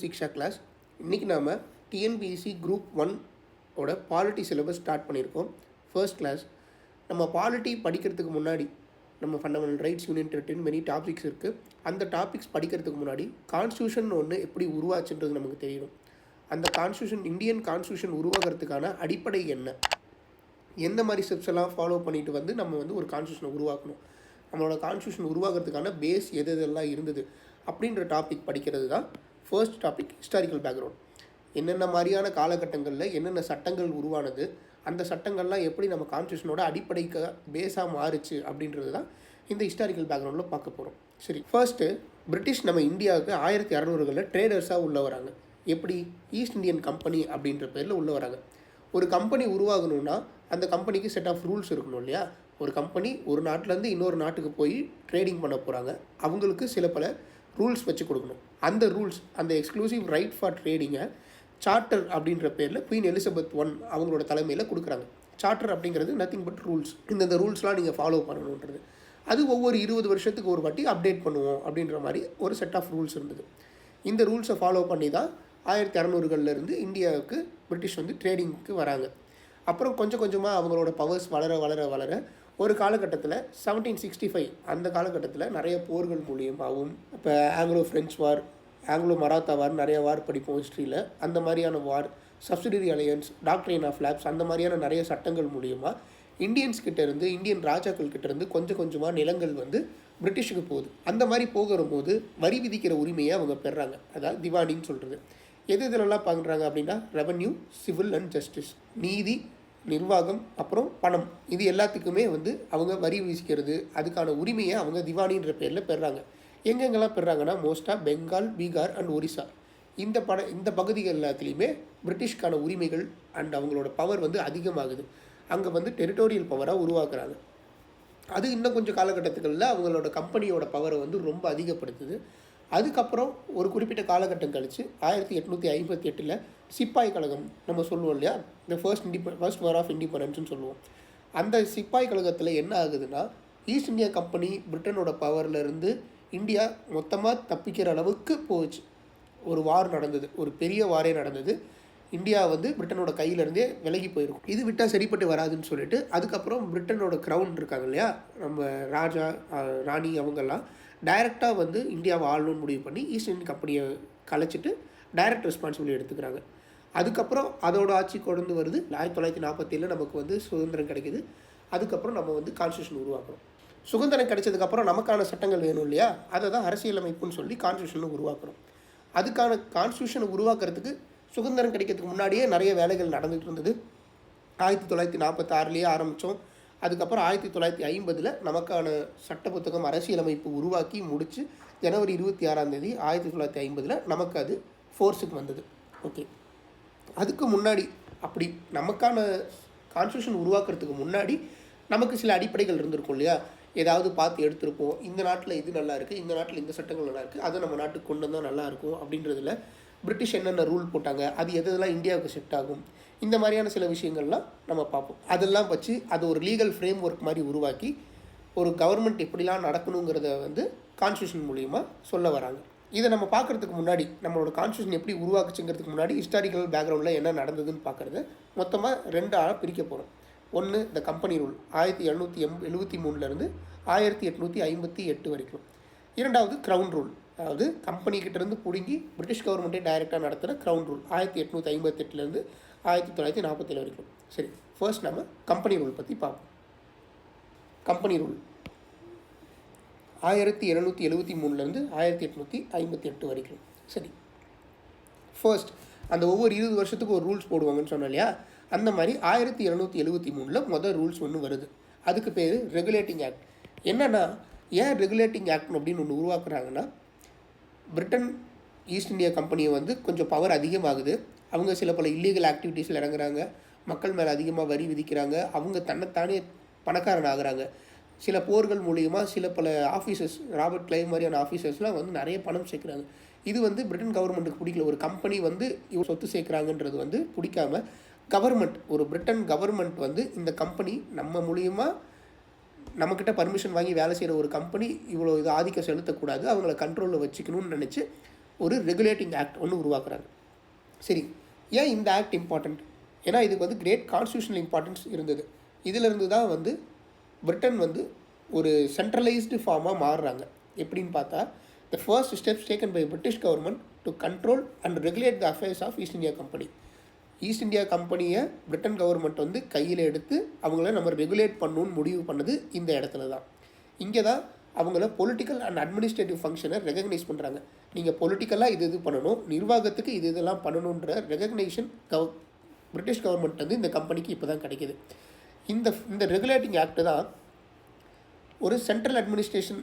சிக்ஷா class. இன்றைக்கி நாம் TNPSC group 1 ஓட பாலிட்டி சிலபஸ் ஸ்டார்ட் பண்ணியிருக்கோம். First class. நம்ம பாலிட்டி படிக்கிறதுக்கு முன்னாடி நம்ம fundamental rights, union territory, many topics இருக்குது. அந்த டாபிக்ஸ் படிக்கிறதுக்கு முன்னாடி கான்ஸ்டியூஷன் ஒன்று எப்படி உருவாச்சுன்றது நமக்கு தெரியணும். அந்த கான்ஸ்டியூஷன், இந்தியன் கான்ஸ்டியூஷன் உருவாகிறதுக்கான அடிப்படை என்ன, எந்த மாதிரி ஸ்டெப்ஸ் எல்லாம் ஃபாலோ பண்ணிட்டு வந்து நம்ம வந்து ஒரு கான்ஸ்டியூஷனை உருவாக்கணும், நம்மளோட கான்ஸ்டியூஷன் உருவாகிறதுக்கான பேஸ் எது எதெல்லாம் இருந்தது அப்படின்ற டாபிக் படிக்கிறது தான் ஃபர்ஸ்ட் டாபிக். Historical background. என்னென்ன மாதிரியான காலகட்டங்களில் என்னென்ன சட்டங்கள் உருவானது, அந்த சட்டங்கள்லாம் எப்படி நம்ம கான்ஸ்டியூஷனோட அடிப்படைக்கு பேஸாக மாறுச்சு அப்படின்றது தான் இந்த ஹிஸ்டாரிக்கல் பேக்ரவுண்டில் பார்க்க போகிறோம். சரி, ஃபர்ஸ்ட்டு பிரிட்டிஷ் நம்ம இந்தியாவுக்கு 1600களில் ட்ரேடர்ஸாக உள்ள வராங்க. எப்படி? ஈஸ்ட் இந்தியன் கம்பெனி அப்படின்ற பேரில் உள்ள வராங்க. ஒரு கம்பெனி உருவாகணுன்னா அந்த கம்பெனிக்கு செட் ஆஃப் ரூல்ஸ் இருக்கணும் இல்லையா? ஒரு கம்பெனி ஒரு நாட்டிலேருந்து இன்னொரு நாட்டுக்கு போய் ட்ரேடிங் பண்ண போகிறாங்க. அவங்களுக்கு சில பல ரூல்ஸ் வச்சு கொடுக்கணும். அந்த ரூல்ஸ், அந்த எக்ஸ்க்ளூசிவ் ரைட் ஃபார் ட்ரேடிங்கை சார்ட்டர் அப்படின்ற பேரில் குயின் எலிசபெத் I அவங்களோட தலைமையில் கொடுக்குறாங்க. சார்ட்டர் அப்படிங்கிறது நத்திங் பட் ரூல்ஸ். இந்த ரூல்ஸ்லாம் நீங்கள் ஃபாலோ பண்ணணுன்றது. அது ஒவ்வொரு 20 வருஷத்துக்கு ஒரு வாட்டி அப்டேட் பண்ணுவோம் அப்படின்ற மாதிரி ஒரு செட் ஆஃப் ரூல்ஸ் இருந்தது. இந்த ரூல்ஸை ஃபாலோ பண்ணி தான் 1600களிலிருந்து இந்தியாவுக்கு பிரிட்டிஷ் வந்து ட்ரேடிங்க்கு வராங்க. அப்புறம் கொஞ்சம் கொஞ்சமாக அவங்களோட பவர்ஸ் வளர வளர வளர ஒரு காலகட்டத்தில் 1765 அந்த காலகட்டத்தில் நிறைய போர்கள் மூலியமாகவும், இப்போ Anglo French war, Anglo Maratha war, நிறைய வார் படிப்போம் ஹிஸ்ட்ரியில். அந்த மாதிரியான war, subsidiary alliance, doctrine of lapse, அந்த மாதிரியான நிறைய சட்டங்கள் மூலியமாக இந்தியன்ஸ் கிட்டேருந்து, இந்தியன் ராஜாக்கள் கிட்டேருந்து கொஞ்சம் கொஞ்சமாக நிலங்கள் வந்து பிரிட்டிஷுக்கு போகுது. அந்த மாதிரி போகும்போது வரி விதிக்கிற உரிமையை அவங்க பெறுறாங்க. அதாவது திவானின்னு சொல்கிறது. எது இதெல்லாம் பண்ணுறாங்க அப்படின்னா ரெவன்யூ, சிவில் அண்ட் ஜஸ்டிஸ், நீதி, நிர்வாகம், அப்புறம் பணம், இது எல்லாத்துக்குமே வந்து அவங்க வரி விதிக்கிறது, அதுக்கான உரிமையை அவங்க திவானின்ற பேரில் பெறுறாங்க. எங்கெங்கெல்லாம் பெறுறாங்கன்னா மோஸ்ட்டாக பெங்கால், பீகார் அண்ட் ஒரிசா, இந்த பகுதிகள் எல்லாத்துலேயுமே பிரிட்டிஷ்கான உரிமைகள் அண்ட் அவங்களோட பவர் வந்து அதிகமாகுது. அங்கே வந்து டெரிட்டோரியல் பவராக உருவாக்குறாங்க. அது இன்னும் கொஞ்சம் காலகட்டத்துகளில் அவங்களோட கம்பெனியோட பவரை வந்து ரொம்ப அதிகப்படுத்துது. அதுக்கப்புறம் ஒரு குறிப்பிட்ட காலகட்டம் கழித்து 1858 சிப்பாய் கழகம் நம்ம சொல்லுவோம் இல்லையா, இந்த ஃபர்ஸ்ட் வார் ஆஃப் இண்டிபெண்டன்ஸ்னு சொல்லுவோம். அந்த சிப்பாய் கழகத்தில் என்ன ஆகுதுன்னா, ஈஸ்ட் இந்தியா கம்பெனி பிரிட்டனோட பவர்லேருந்து இந்தியா மொத்தமாக தப்பிக்கிற அளவுக்கு போச்சு. ஒரு வார் நடந்தது, ஒரு பெரிய வாரே நடந்தது. இந்தியா வந்து பிரிட்டனோட கையிலேருந்தே விலகி போயிருக்கும். இது விட்டால் சரிப்பட்டு வராதுன்னு சொல்லிட்டு அதுக்கப்புறம் பிரிட்டனோட க்ரௌன் இருக்காங்க இல்லையா, நம்ம ராஜா ராணி, அவங்கெல்லாம் டைரெக்டாக வந்து இந்தியாவை ஆளணும்னு முடிவு பண்ணி ஈஸ்ட் இந்தியன் கம்பெனியை கலைச்சிட்டு டைரக்ட் ரெஸ்பான்சிபிலிட்டி எடுத்துக்கிறாங்க. அதுக்கப்புறம் அதோட ஆட்சி கொண்டு வருது. 1947 நமக்கு வந்து சுதந்திரம் கிடைக்கிது. அதுக்கப்புறம் நம்ம வந்து கான்ஸ்டியூஷன் உருவாக்குறோம். சுதந்திரம் கிடைச்சதுக்கப்புறம் நமக்கான சட்டங்கள் வேணும் இல்லையா, அதை தான் அரசியலமைப்புன்னு சொல்லி கான்ஸ்டியூஷனை உருவாக்குறோம். அதுக்கான கான்ஸ்டியூஷனை உருவாக்குறதுக்கு சுதந்திரம் கிடைக்கிறதுக்கு முன்னாடியே நிறைய வேலைகள் நடந்துகிட்டு இருந்தது. 1946 ஆரம்பித்தோம். அதுக்கப்புறம் 1950 நமக்கான சட்ட புத்தகம், அரசியலமைப்பு உருவாக்கி முடித்து ஜனவரி 26 1950 நமக்கு அது ஃபோர்ஸுக்கு வந்தது. ஓகே, அதுக்கு முன்னாடி அப்படி நமக்கான கான்ஸ்டியூஷன் உருவாக்குறதுக்கு முன்னாடி நமக்கு சில அடிப்படைகள் இருந்திருக்கும் இல்லையா, ஏதாவது பார்த்து எடுத்திருப்போம். இந்த நாட்டில் இது நல்லா இருக்குது, இந்த நாட்டில் இந்த சட்டங்கள் நல்லா இருக்குது, அதை நம்ம நாட்டுக்கு கொண்டு வந்தால் நல்லாயிருக்கும் அப்படின்றதுல பிரிட்டிஷ் என்னென்ன ரூல் போட்டாங்க, அது எதெல்லாம் இந்தியாவுக்கு செட் ஆகும், இந்த மாதிரியான சில விஷயங்கள்லாம் நம்ம பார்ப்போம். அதெல்லாம் வச்சு அது ஒரு லீகல் ஃப்ரேம் ஒர்க் மாதிரி உருவாக்கி ஒரு கவர்மெண்ட் எப்படிலாம் நடக்கணுங்கிறத வந்து கான்ஸ்டியூஷன் மூலிமா சொல்ல வராங்க. இதை நம்ம பார்க்குறதுக்கு முன்னாடி, நம்மளோட கான்ஸ்டியூஷன் எப்படி உருவாக்குச்சுங்கிறதுக்கு முன்னாடி ஹிஸ்டாரிக்கல் பேக்ரவுண்டில் என்ன நடந்ததுன்னு பார்க்குறது மொத்தமாக 2 பிரிக்க போகிறோம். ஒன்று இந்த கம்பெனி ரூல் 1773 1858 வரைக்கும். இரண்டாவது க்ரௌன் ரூல், அதாவது கம்பெனிக்கிட்டேருந்து பிடுங்கி பிரிட்டிஷ் கவர்மெண்ட்டே டைரெக்டாக நடத்துகிற க்ரௌன் ரூல் 1858 1947 வரைக்கும். சரி, ஃபர்ஸ்ட் நம்ம கம்பெனி ரூல் பற்றி பார்ப்போம். கம்பெனி ரூல் 1773 1858 வரைக்கும். சரி, ஃபர்ஸ்ட் அந்த ஒவ்வொரு 20 வருஷத்துக்கு ஒரு ரூல்ஸ் போடுவாங்கன்னு சொன்னோம் இல்லையா, அந்த மாதிரி 1773 முதல் ரூல்ஸ் ஒன்று வருது. அதுக்கு பேர் ரெகுலேட்டிங் ஆக்ட். என்னென்னா, ஏன் ரெகுலேட்டிங் ஆக்ட் அப்படின்னு ஒன்று உருவாக்குறாங்கன்னா, பிரிட்டன் ஈஸ்ட் இந்தியா கம்பெனியை வந்து கொஞ்சம் பவர் அதிகமாகுது. அவங்க சில பல இல்லீகல் ஆக்டிவிட்டீஸில் இறங்குறாங்க, மக்கள் மேலே அதிகமாக வரி விதிக்கிறாங்க, அவங்க தன்னைத்தானே பணக்காரன் ஆகுறாங்க. சில போர்கள் மூலியமாக சில பல ஆஃபீஸர்ஸ், ராபர்ட் கிளைவ் மாதிரியான ஆஃபீஸர்ஸ்லாம் வந்து நிறைய பணம் சேர்க்குறாங்க. இது வந்து பிரிட்டன் கவர்மெண்ட்டுக்கு பிடிக்கல. ஒரு கம்பெனி வந்து இவங்க சொத்து சேர்க்குறாங்கன்றது வந்து பிடிக்காம கவர்மெண்ட், ஒரு பிரிட்டன் கவர்மெண்ட் வந்து இந்த கம்பெனி நம்ம மூலியமாக நம்மக்கிட்ட பர்மிஷன் வாங்கி வேலை செய்கிற ஒரு கம்பெனி இவ்வளோ இது ஆதிக்கம் செலுத்தக்கூடாது, அவங்கள கண்ட்ரோலில் வச்சுக்கணும்னு நினச்சி ஒரு ரெகுலேட்டிங் ஆக்ட் ஒன்று உருவாக்குறாங்க. சரி, ஏன் இந்த ஆக்ட் இம்பார்ட்டண்ட்? ஏன்னா இதுக்கு வந்து கிரேட் கான்ஸ்டியூஷனல் இம்பார்ட்டன்ஸ் இருந்தது. இதிலிருந்து தான் வந்து பிரிட்டன் வந்து ஒரு சென்ட்ரலைஸ்டு ஃபார்மாக மாறுறாங்க. எப்படின்னு பார்த்தா, the first steps taken by British government to control and regulate the affairs of East India company. East India கம்பெனியை பிரிட்டன் கவர்மெண்ட் வந்து கையில் எடுத்து அவங்கள நம்ம ரெகுலேட் பண்ணணும்னு முடிவு பண்ணது இந்த இடத்துல தான். இங்கே தான் அவங்கள பொலிட்டிக்கல் அண்ட் அட்மினிஸ்ட்ரேட்டிவ் ஃபங்க்ஷனை ரெகக்னைஸ் பண்ணுறாங்க. நீங்கள் பொலிட்டிக்கலாக இது பண்ணணும், நிர்வாகத்துக்கு இதெல்லாம் பண்ணணுன்ற ரெகக்னைஷன் பிரிட்டிஷ் கவர்மெண்ட் வந்து இந்த கம்பெனிக்கு இப்போ தான் கிடைக்கிது. இந்த ரெகுலேட்டிங் ஆக்ட் தான் ஒரு சென்ட்ரல் அட்மினிஸ்ட்ரேஷன்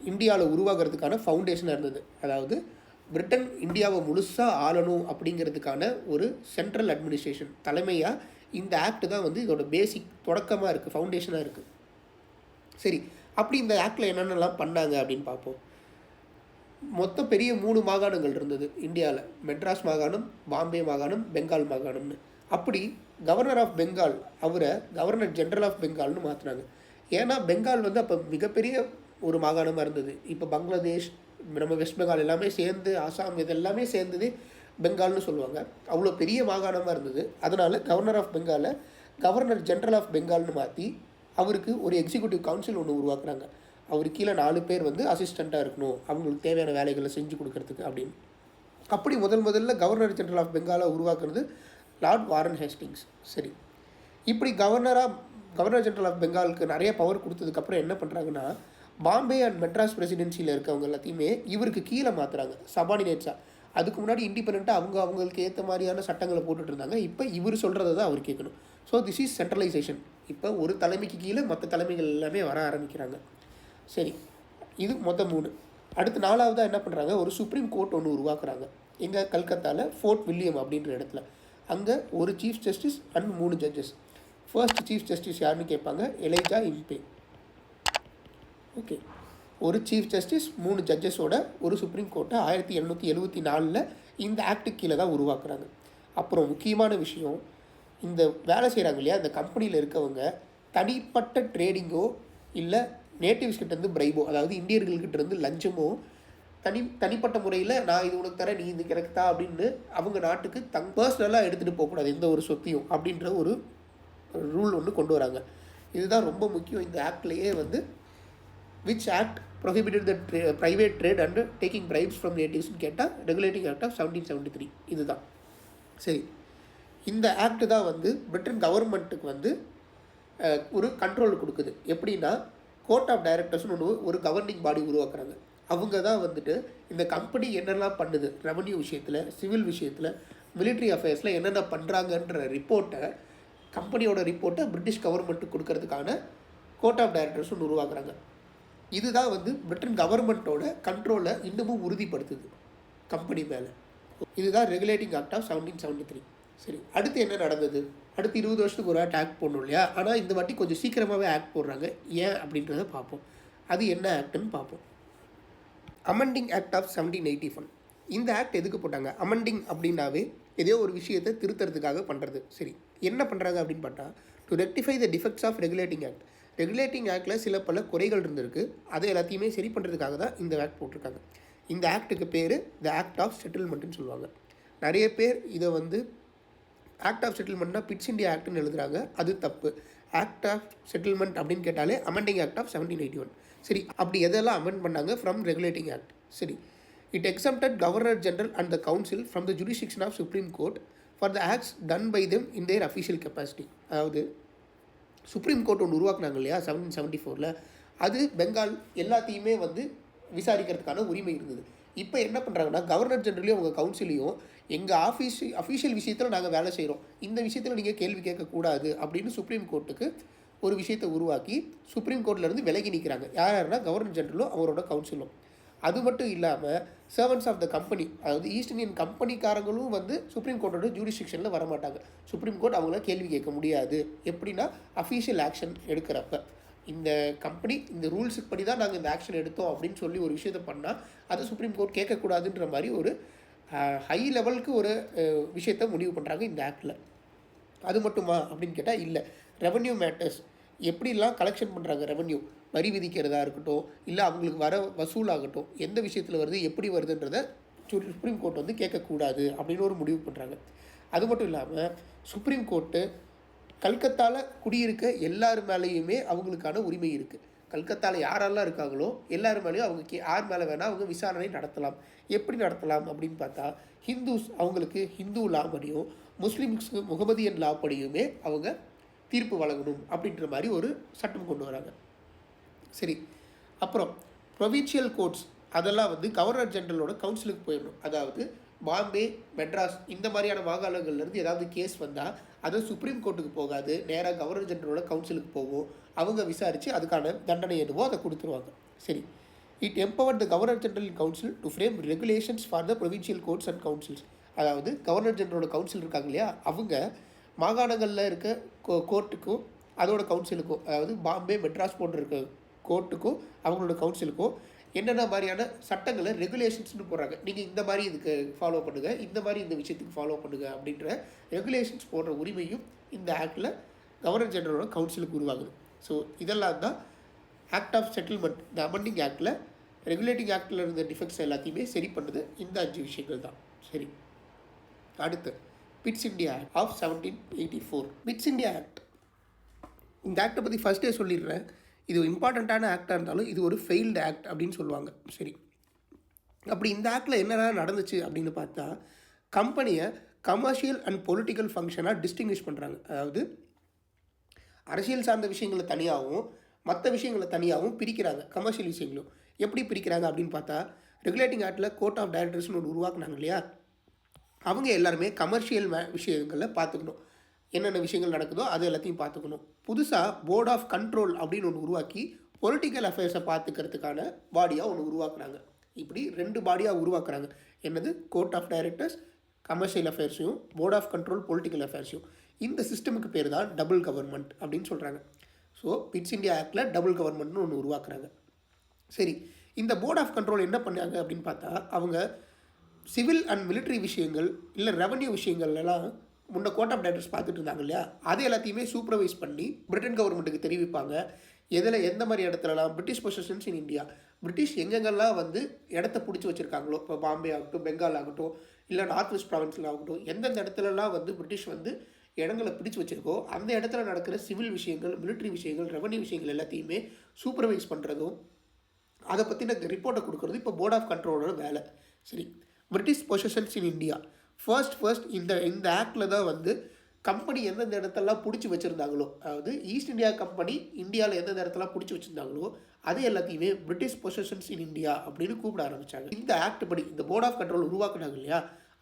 இந்தியாவில் உருவாகிறதுக்கான ஃபவுண்டேஷனாக இருந்தது. அதாவது பிரிட்டன் இந்தியாவை முழுசாக ஆளணும் அப்படிங்கிறதுக்கான ஒரு சென்ட்ரல் அட்மினிஸ்ட்ரேஷன் தலைமையாக இந்த ஆக்ட் தான் வந்து இதோட பேசிக் தொடக்கமாக இருக்குது, ஃபவுண்டேஷனாக இருக்குது. சரி, அப்படி இந்த ஆக்டில் என்னென்னலாம் பண்ணாங்க அப்படின்னு பார்ப்போம். மொத்தம் பெரிய 3 மாகாணங்கள் இருந்தது இந்தியாவில். மெட்ராஸ் மாகாணம், பாம்பே மாகாணம், பெங்கால் மாகாணம்னு. அப்படி கவர்னர் ஆஃப் பெங்கால் அவரை கவர்னர் ஜென்ரல் ஆஃப் பெங்கால்னு மாற்றினாங்க. ஏன்னா பெங்கால் வந்து அப்போ மிகப்பெரிய ஒரு மாகாணமாக இருந்தது. இப்போ பங்களாதேஷ், நம்ம வெஸ்ட் பெங்கால் எல்லாமே சேர்ந்து, ஆசாம் இதெல்லாமே சேர்ந்தது பெங்கால்னு சொல்லுவாங்க. அவ்வளோ பெரிய மாகாணமாக இருந்தது. அதனால் கவர்னர் ஆஃப் பெங்காலை கவர்னர் ஜென்ரல் ஆஃப் பெங்கால்னு மாற்றி அவருக்கு ஒரு எக்ஸிக்யூட்டிவ் கவுன்சில் ஒன்று உருவாக்குறாங்க. அவருக்கு கீழே 4 பேர் வந்து அசிஸ்டண்ட்டாக இருக்கணும், அவங்களுக்கு தேவையான வேலைகளை செஞ்சு கொடுக்கறதுக்கு அப்படின்னு. அப்படி முதல்ல கவர்னர் ஜென்ரல் ஆஃப் பெங்காலை உருவாக்குறது லார்ட் வாரன் ஹேஸ்டிங்ஸ். சரி, இப்படி கவர்னர் ஜென்ரல் ஆஃப் பெங்காலுக்கு நிறைய பவர் கொடுத்ததுக்கப்புறம் என்ன பண்ணுறாங்கன்னா, பாம்பே அண்ட் மெட்ராஸ் பிரசிடென்சியில் இருக்கவங்க எல்லாத்தையுமே இவருக்கு கீழே மாற்றுறாங்க சபார்டினேட்ஸாக. அதுக்கு முன்னாடி இண்டிபெண்ட்டாக அவங்களுக்கு ஏற்ற மாதிரியான சட்டங்களை போட்டுட்டு இருந்தாங்க. இப்போ இவர் சொல்கிறத தான் அவர் கேட்கணும். So this is centralisation. இப்போ ஒரு தலைமைக்கு கீழே மற்ற தலைமைகள் எல்லாமே வர ஆரம்பிக்கிறாங்க. சரி, இது மொத்தம் 3. அடுத்து 4வதாக என்ன பண்ணுறாங்க, ஒரு சுப்ரீம் கோர்ட் ஒன்று உருவாக்குறாங்க. எங்கே? கல்கத்தாவில் ஃபோர்ட் வில்லியம் அப்படின்ற இடத்துல. அங்கே ஒரு chief justice and 3 judges. First chief justice யாருன்னு கேட்பாங்க, எலைஜா இம்பே. ஓகே, ஒரு சீஃப் ஜஸ்டிஸ் 3 ஜட்ஜஸோட ஒரு சுப்ரீம் கோர்ட்டை 1774 இந்த ஆக்டுக்கு கீழே தான் உருவாக்குறாங்க. அப்புறம் முக்கியமான விஷயம், இந்த வேலை செய்கிறாங்க இல்லையா, இந்த கம்பெனியில் இருக்கவங்க தனிப்பட்ட ட்ரேடிங்கோ இல்லை நேட்டிவ்ஸ்கிட்டேருந்து பிரைபோ, அதாவது இந்தியர்கள்கிட்டேருந்து லஞ்சமோ தனிப்பட்ட முறையில் நான் இது உனக்கு தரேன், நீ இது கிடைக்குதா அப்படின்னு அவங்க நாட்டுக்கு பர்சனலாக எடுத்துகிட்டு போகக்கூடாது எந்த ஒரு சொத்தையும் அப்படின்ற ஒரு ரூல் ஒன்று கொண்டு வராங்க. இதுதான் ரொம்ப முக்கியம் இந்த ஆக்ட்லேயே வந்து. Which act prohibited the private trade and taking bribes from நேட்டிவ்ஸ்னு கேட்டால் ரெகுலேட்டிங் ஆக்ட் ஆஃப் 1773 இதுதான். சரி, இந்த ஆக்ட் தான் வந்து பிரிட்டன் கவர்மெண்ட்டுக்கு வந்து ஒரு கண்ட்ரோல் கொடுக்குது. எப்படின்னா, கோர்ட் ஆஃப் டைரக்டர்ஸ்னு ஒரு கவர்னிங் பாடி உருவாக்குறாங்க. அவங்க தான் வந்துட்டு இந்த கம்பெனி என்னெல்லாம் பண்ணுது, ரெவன்யூ விஷயத்தில், சிவில் விஷயத்தில், மிலிட்ரி அஃபேர்ஸில் என்னென்ன பண்ணுறாங்கன்ற ரிப்போர்ட்டை, கம்பெனியோட ரிப்போர்ட்டை பிரிட்டிஷ் கவர்மெண்ட்டுக்கு கொடுக்கறதுக்கான கோர்ட் ஆஃப் டைரக்டர்ஸ்னு உருவாக்குறாங்க. இதுதான் வந்து பிரிட்டன் கவர்மெண்ட்டோட கண்ட்ரோலை இன்னமும் உறுதிப்படுத்துது கம்பெனி மேலே. இதுதான் ரெகுலேட்டிங் ஆக்ட் ஆஃப் 1773. சரி, அடுத்து என்ன நடந்தது? அடுத்து 20 வருஷத்துக்கு ஒரு ஆக்ட் போடணும் இல்லையா? ஆனால் இந்த வாட்டி கொஞ்சம் சீக்கிரமாகவே ஆக்ட் போடுறாங்க. ஏன் அப்படின்றத பார்ப்போம். அது என்ன ஆக்ட்னு பார்ப்போம். Amending act of 1781. இந்த ஆக்ட் எதுக்கு போட்டாங்க? அமெண்டிங் அப்படின்னாவே ஏதோ ஒரு விஷயத்தை திருத்துறதுக்காக பண்ணுறது. சரி, என்ன பண்ணுறாங்க அப்படின்னு பார்த்தா, to rectify the defects of regulating act. Regulating ஆக்டில் சில பல குறைகள் இருந்திருக்கு, அதை எல்லாத்தையுமே சரி பண்ணுறதுக்காக தான் இந்த ஆக்ட் போட்டிருக்காங்க. இந்த ஆக்டுக்கு பேர் த ஆக்ட் ஆஃப் செட்டில்மெண்ட்டுன்னு சொல்லுவாங்க. நிறைய பேர் இதை வந்து ஆக்ட் ஆஃப் செட்டில்மெண்ட்னா பிட்ஸ் இண்டியா ஆக்ட்னு எழுதுறாங்க. அது தப்பு. ஆக்ட் ஆஃப் செட்டில்மெண்ட் அப்படின்னு கேட்டாலே அமெண்டிங் ஆக்ட் ஆஃப் 1781. சரி, அப்படி எதெல்லாம் அமெண்ட் பண்ணாங்க ஃப்ரம் ரெகுலேட்டிங் ஆக்ட்? சரி, it exempted governor general and the council from the jurisdiction of supreme court for the acts done by them in their official capacity. அதாவது supreme court ஒன்று உருவாக்குனாங்க இல்லையா 1774, அது பெங்கால் எல்லாத்தையுமே வந்து விசாரிக்கிறதுக்கான உரிமை இருந்தது. இப்போ என்ன பண்ணுறாங்கன்னா, கவர்னர் ஜெனரலையும் அவங்க கவுன்சிலையும் எங்கள் அஃபீஷியல் விஷயத்தில் நாங்கள் வேலை செய்கிறோம், இந்த விஷயத்தில் நீங்கள் கேள்வி கேட்கக்கூடாது அப்படின்னு சுப்ரீம் கோர்ட்டுக்கு ஒரு விஷயத்தை உருவாக்கி சுப்ரீம் கோர்ட்லேருந்து விலகி நிற்கிறாங்க. யாருன்னா கவர்னர் ஜெனரலும் அவரோட கவுன்சிலும். அது மட்டும் இல்லாமல் சர்வன்ஸ் ஆஃப் த கம்பெனி, அதாவது ஈஸ்ட் இந்தியன் கம்பெனிக்காரங்களும் வந்து சுப்ரீம் கோர்ட்டோட ஜூரிஸ்டிக்ஷனில் வரமாட்டாங்க. சுப்ரீம் கோர்ட் அவங்கள கேள்வி கேட்க முடியாது. எப்படின்னா, அஃபீஷியல் ஆக்ஷன் எடுக்கிறப்ப இந்த கம்பெனி இந்த ரூல்ஸுக்கு படி தான் நாங்கள் இந்த ஆக்ஷன் எடுத்தோம் அப்படின்னு சொல்லி ஒரு விஷயத்தை பண்ணால் அதை சுப்ரீம் கோர்ட் கேட்கக்கூடாதுன்ற மாதிரி ஒரு ஹை லெவலுக்கு ஒரு விஷயத்தை முடிவு பண்ணுறாங்க இந்த ஆக்டில். அது மட்டுமா அப்படின்னு கேட்டால் இல்லை. ரெவன்யூ மேட்டர்ஸ், எப்படிலாம் கலெக்ஷன் பண்ணுறாங்க, ரெவன்யூ வரி விதிக்கிறதா இருக்கட்டும், இல்லை அவங்களுக்கு வர வசூலாகட்டும், எந்த விஷயத்தில் வருது, எப்படி வருதுன்றதை சுப்ரீம் கோர்ட் வந்து கேட்கக்கூடாது அப்படின்னு ஒரு முடிவு பண்ணுறாங்க. அது மட்டும் இல்லாமல் சுப்ரீம் கோர்ட்டு கல்கத்தாவில் குடியிருக்க எல்லார் மேலேயுமே அவங்களுக்கான உரிமை இருக்குது. கல்கத்தாவில் யாரெல்லாம் இருக்காங்களோ எல்லார் மேலேயும் அவங்க யார் மேலே வேணால் அவங்க விசாரணை நடத்தலாம். எப்படி நடத்தலாம் அப்படின்னு பார்த்தா, ஹிந்துஸ் அவங்களுக்கு ஹிந்து லா படியும், முஸ்லீம்ஸுக்கு முகமதியன் லா படியுமே அவங்க தீர்ப்பு வழங்கணும் அப்படின்ற மாதிரி ஒரு சட்டம் கொண்டு வராங்க. சரி, அப்புறம் ப்ரொவின்ஷியல் கோர்ட்ஸ் அதெல்லாம் வந்து கவர்னர் ஜெனரலோட கவுன்சிலுக்கு போயிடணும். அதாவது பாம்பே, மெட்ராஸ் இந்த மாதிரியான மாகாணங்கள்லேருந்து ஏதாவது கேஸ் வந்தால் அது சுப்ரீம் கோர்ட்டுக்கு போகாது, நேராக கவர்னர் ஜெனரலோட கவுன்சிலுக்கு போகும். அவங்க விசாரித்து அதுக்கான தண்டனை என்னவோ அதை கொடுத்துருவாங்க. சரி, it empower the governor general council to frame regulations for the provincial courts and councils. அதாவது கவர்னர் ஜெனரலோட கவுன்சில் இருக்காங்க இல்லையா, அவங்க மாகாணங்களில் இருக்க கோர்ட்டுக்கும் அதோட கவுன்சிலுக்கும், அதாவது பாம்பே, மெட்ராஸ் போன்ற இருக்க கோர்ட்டுக்கும் அவங்களோட கவுன்சிலுக்கும் என்னென்ன மாதிரியான சட்டங்களை ரெகுலேஷன்ஸ்னு போடுறாங்க. நீங்கள் இந்த மாதிரி இதுக்கு ஃபாலோ பண்ணுங்கள், இந்த மாதிரி இந்த விஷயத்துக்கு ஃபாலோ பண்ணுங்கள் அப்படின்ற ரெகுலேஷன்ஸ் போடுற உரிமையும் இந்த ஆக்டில் கவர்னர் ஜெனரலோட கவுன்சிலுக்கு உருவாகுது. ஸோ இதெல்லாம் தான் ஆக்ட் ஆஃப் செட்டில்மெண்ட், இந்த அமெண்டிங் ஆக்டில் ரெகுலேட்டிங் ஆக்டில் இருந்த டிஃபெக்ட்ஸ் எல்லாத்தையுமே சரி பண்ணுது இந்த 5 விஷயங்கள் தான். சரி, அடுத்து Pitt's India act of 1784. Pitt's India act, இந்த ஆக்டை பற்றி ஃபஸ்ட்டே சொல்லிடுறேன். இது இம்பார்ட்டண்ட்டான ஆக்டாக இருந்தாலும் இது ஒரு ஃபெயில்டு ஆக்ட் அப்படின்னு சொல்லுவாங்க. சரி, அப்படி இந்த ஆக்டில் என்னென்ன நடந்துச்சு அப்படின்னு பார்த்தா, கம்பெனியை கமர்ஷியல் அண்ட் பொலிட்டிக்கல் ஃபங்க்ஷனாக டிஸ்டிங்விஷ் பண்ணுறாங்க. அதாவது அரசியல் சார்ந்த விஷயங்களை தனியாகவும் மற்ற விஷயங்களை தனியாகவும் பிரிக்கிறாங்க. கமர்ஷியல் விஷயங்களும் எப்படி பிரிக்கிறாங்க அப்படின்னு பார்த்தா, ரெகுலேட்டிங் ஆக்டில் கோர்ட் ஆஃப் டைரக்டர்ஸ்னு ஒன்று உருவாக்குனாங்க இல்லையா, அவங்க எல்லாருமே கமர்ஷியல் விஷயங்களில் பார்த்துக்கணும், என்னென்ன விஷயங்கள் நடக்குதோ அது எல்லாத்தையும் பார்த்துக்கணும். புதுசாக போர்ட் ஆஃப் கண்ட்ரோல் அப்படின்னு ஒன்று உருவாக்கி பொலிட்டிக்கல் அஃபேர்ஸை பார்த்துக்கிறதுக்கான பாடியாக ஒன்று உருவாக்குறாங்க. இப்படி 2 பாடியாக உருவாக்குறாங்க. என்னது, கோர்ட் ஆஃப் டைரக்டர்ஸ் கமர்ஷியல் அஃபேர்ஸையும், போர்ட் ஆஃப் கண்ட்ரோல் பொலிட்டிக்கல் அஃபேர்ஸையும். இந்த சிஸ்டமுக்கு பேர் தான் டபுள் கவர்மெண்ட் அப்படின்னு சொல்கிறாங்க. ஸோ பிட்ஸ் இந்தியா ஆக்டில் டபுள் கவர்மெண்ட்னு ஒன்று உருவாக்குறாங்க. சரி, இந்த போர்ட் ஆஃப் கண்ட்ரோல் என்ன பண்ணாங்க அப்படின்னு பார்த்தா, அவங்க சிவில் அண்ட் மிலிட்ரி விஷயங்கள் இல்லை ரெவன்யூ விஷயங்கள்லாம் முன்ன கோர்ட் ஆஃப் டைரக்டர்ஸ் பார்த்துட்டு இருந்தாங்க இல்லையா, அது எல்லாத்தையுமே சூப்பர்வைஸ் பண்ணி பிரிட்டன் கவர்மெண்ட்டுக்கு தெரிவிப்பாங்க. எதில் எந்த மாதிரி இடத்துலலாம் British positions in India, British எங்கெங்கெல்லாம் வந்து இடத்த பிடிச்சி வச்சுருக்காங்களோ, இப்போ பாம்பே ஆகட்டும், பெங்கால் ஆகட்டும், இல்லை நார்த் வெஸ்ட் ப்ராவின்ஸில் ஆகட்டும், எந்தெந்த இடத்துலலாம் வந்து பிரிட்டிஷ் வந்து இடங்களை பிடிச்சி வச்சுருக்கோ அந்த இடத்துல நடக்கிற சிவில் விஷயங்கள், மிலிட்ரி விஷயங்கள், ரெவன்யூ விஷயங்கள் எல்லாத்தையுமே சூப்பர்வைஸ் பண்ணுறதும் அதை பற்றின ரிப்போர்ட்டை கொடுக்குறது இப்போ போர்ட் ஆஃப் கண்ட்ரோலோட வேலை. சரி, British positions in India first இந்த ஆக்டில் தான் வந்து கம்பெனி எந்தெந்த இடத்தெல்லாம் பிடிச்சி வச்சுருந்தாங்களோ, அதாவது ஈஸ்ட் இந்தியா கம்பெனி இந்தியாவில் எந்தெந்த இடத்தெல்லாம் பிடிச்சி வச்சுருந்தாங்களோ அது எல்லாத்தையுமே பிரிட்டிஷ் பொசிஷன்ஸ் இன் இந்தியா அப்படின்னு கூப்பிட ஆரம்பித்தாங்க. இந்த ஆக்ட் படி இந்த போர்ட் ஆஃப் கண்ட்ரோல் உருவாக்குனாங்க இல்லையா,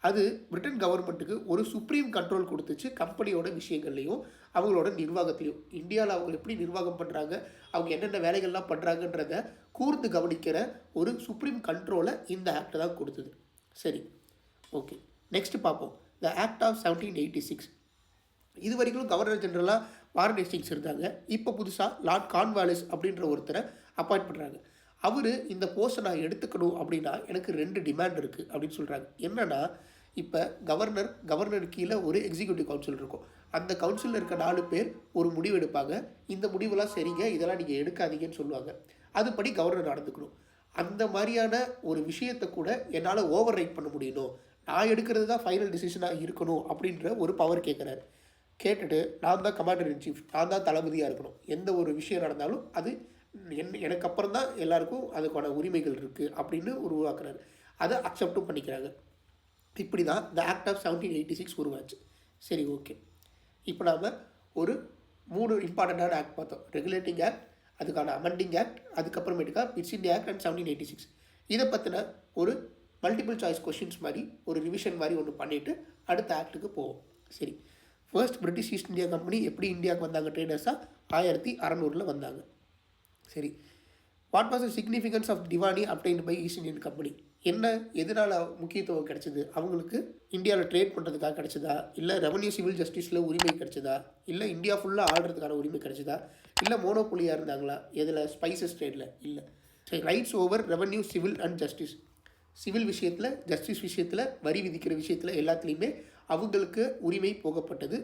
அது பிரிட்டன் கவர்மெண்ட்டுக்கு ஒரு சுப்ரீம் கண்ட்ரோல் கொடுத்துச்சு கம்பெனியோட விஷயங்கள்லையும் அவங்களோட நிர்வாகத்திலையும். இந்தியாவில் அவங்க எப்படி நிர்வாகம் பண்ணுறாங்க, அவங்க என்னென்ன வேலைகள்லாம் பண்ணுறாங்கன்றத கூர்ந்து கவனிக்கிற ஒரு சுப்ரீம் கண்ட்ரோலை இந்த ஆக்ட் தான் கொடுத்தது. சரி, ஓகே, நெக்ஸ்ட் பார்ப்போம். The act of 1786. இது வரைக்கும் கவர்னர் ஜெனரலாக வாரன் ஹேஸ்டிங்ஸ் இருந்தாங்க. இப்போ புதுசாக லார்ட் கார்ன்வாலிஸ் அப்படின்ற ஒருத்தரை அப்பாயிண்ட் பண்ணுறாங்க. அவர் இந்த போஸ்ட்டை நான் எடுத்துக்கணும் அப்படின்னா எனக்கு 2 டிமாண்ட் இருக்குது அப்படின்னு சொல்கிறாங்க. என்னென்னா, இப்போ கவர்னர் கீழே ஒரு எக்ஸிக்யூட்டிவ் கவுன்சில் இருக்கும். அந்த கவுன்சிலில் இருக்க 4 பேர் ஒரு முடிவு எடுப்பாங்க. இந்த முடிவெல்லாம் சரிங்க, இதெல்லாம் நீங்கள் எடுக்காதீங்கன்னு சொல்லுவாங்க. அதுபடி கவர்னர் நடந்துக்கணும். அந்த மாதிரியான ஒரு விஷயத்தை கூட என்னால் ஓவர் ரைட் பண்ண முடியணும், நான் எடுக்கிறது தான் ஃபைனல் டிசிஷனாக இருக்கணும் அப்படின்ற ஒரு பவர் கேட்குறாரு. கேட்டுட்டு நான் தான் கமாண்டர் இன் சீஃப், நான் தான் தளபதியாக இருக்கணும், எந்த ஒரு விஷயம் நடந்தாலும் அது எனக்கு அப்புறம் தான் எல்லாருக்கும் அதுக்கான உரிமைகள் இருக்குது அப்படின்னு உருவாக்குறாரு. அதை அக்செப்டும் பண்ணிக்கிறாங்க. இப்படி தான் இந்த ஆக்ட் ஆஃப் 1786 உருவாச்சு. சரி, ஓகே, இப்போ நாம் ஒரு 3 இம்பார்ட்டண்ட்டான ஆக்ட் பார்த்தோம். ரெகுலேட்டிங் ஆக்ட், அதுக்கான அமெண்டிங் ஆக்ட், அதுக்கப்புறமேட்டுக்கா பிட்ஸ் இந்தியா ஆக்ட் அண்ட் 1786. இதை பற்றின ஒரு மல்டிபிள் சாய்ஸ் கொஷின்ஸ் மாதிரி ஒரு ரிவிஷன் மாதிரி ஒன்று பண்ணிவிட்டு அடுத்த ஆக்டுக்கு போவோம். சரி, first British East India company எப்படி இந்தியாவுக்கு வந்தாங்க ட்ரேடர்ஸாக 1600 வந்தாங்க. சரி, what was the significance of diwani obtained by East Indian company? என்ன, எதனால் முக்கியத்துவம் கிடைச்சிது அவங்களுக்கு? இந்தியாவில் ட்ரேட் பண்ணுறதுக்காக கிடைச்சதா, இல்லை ரெவன்யூ சிவில் ஜஸ்டிஸில் உரிமை கிடைச்சதா, இல்லை இந்தியா ஃபுல்லாக ஆடுறதுக்கான உரிமை கிடைச்சதா, இல்லை மோனோபொலியாக இருந்தாங்களா எதில், ஸ்பைசஸ் ட்ரேடில்? இல்லை. சரி, rights over revenue civil and justice, civil விஷயத்தில், ஜஸ்டிஸ் விஷயத்தில், வரி விதிக்கிற விஷயத்தில் எல்லாத்துலேயுமே அவங்களுக்கு உரிமை போகப்பட்டது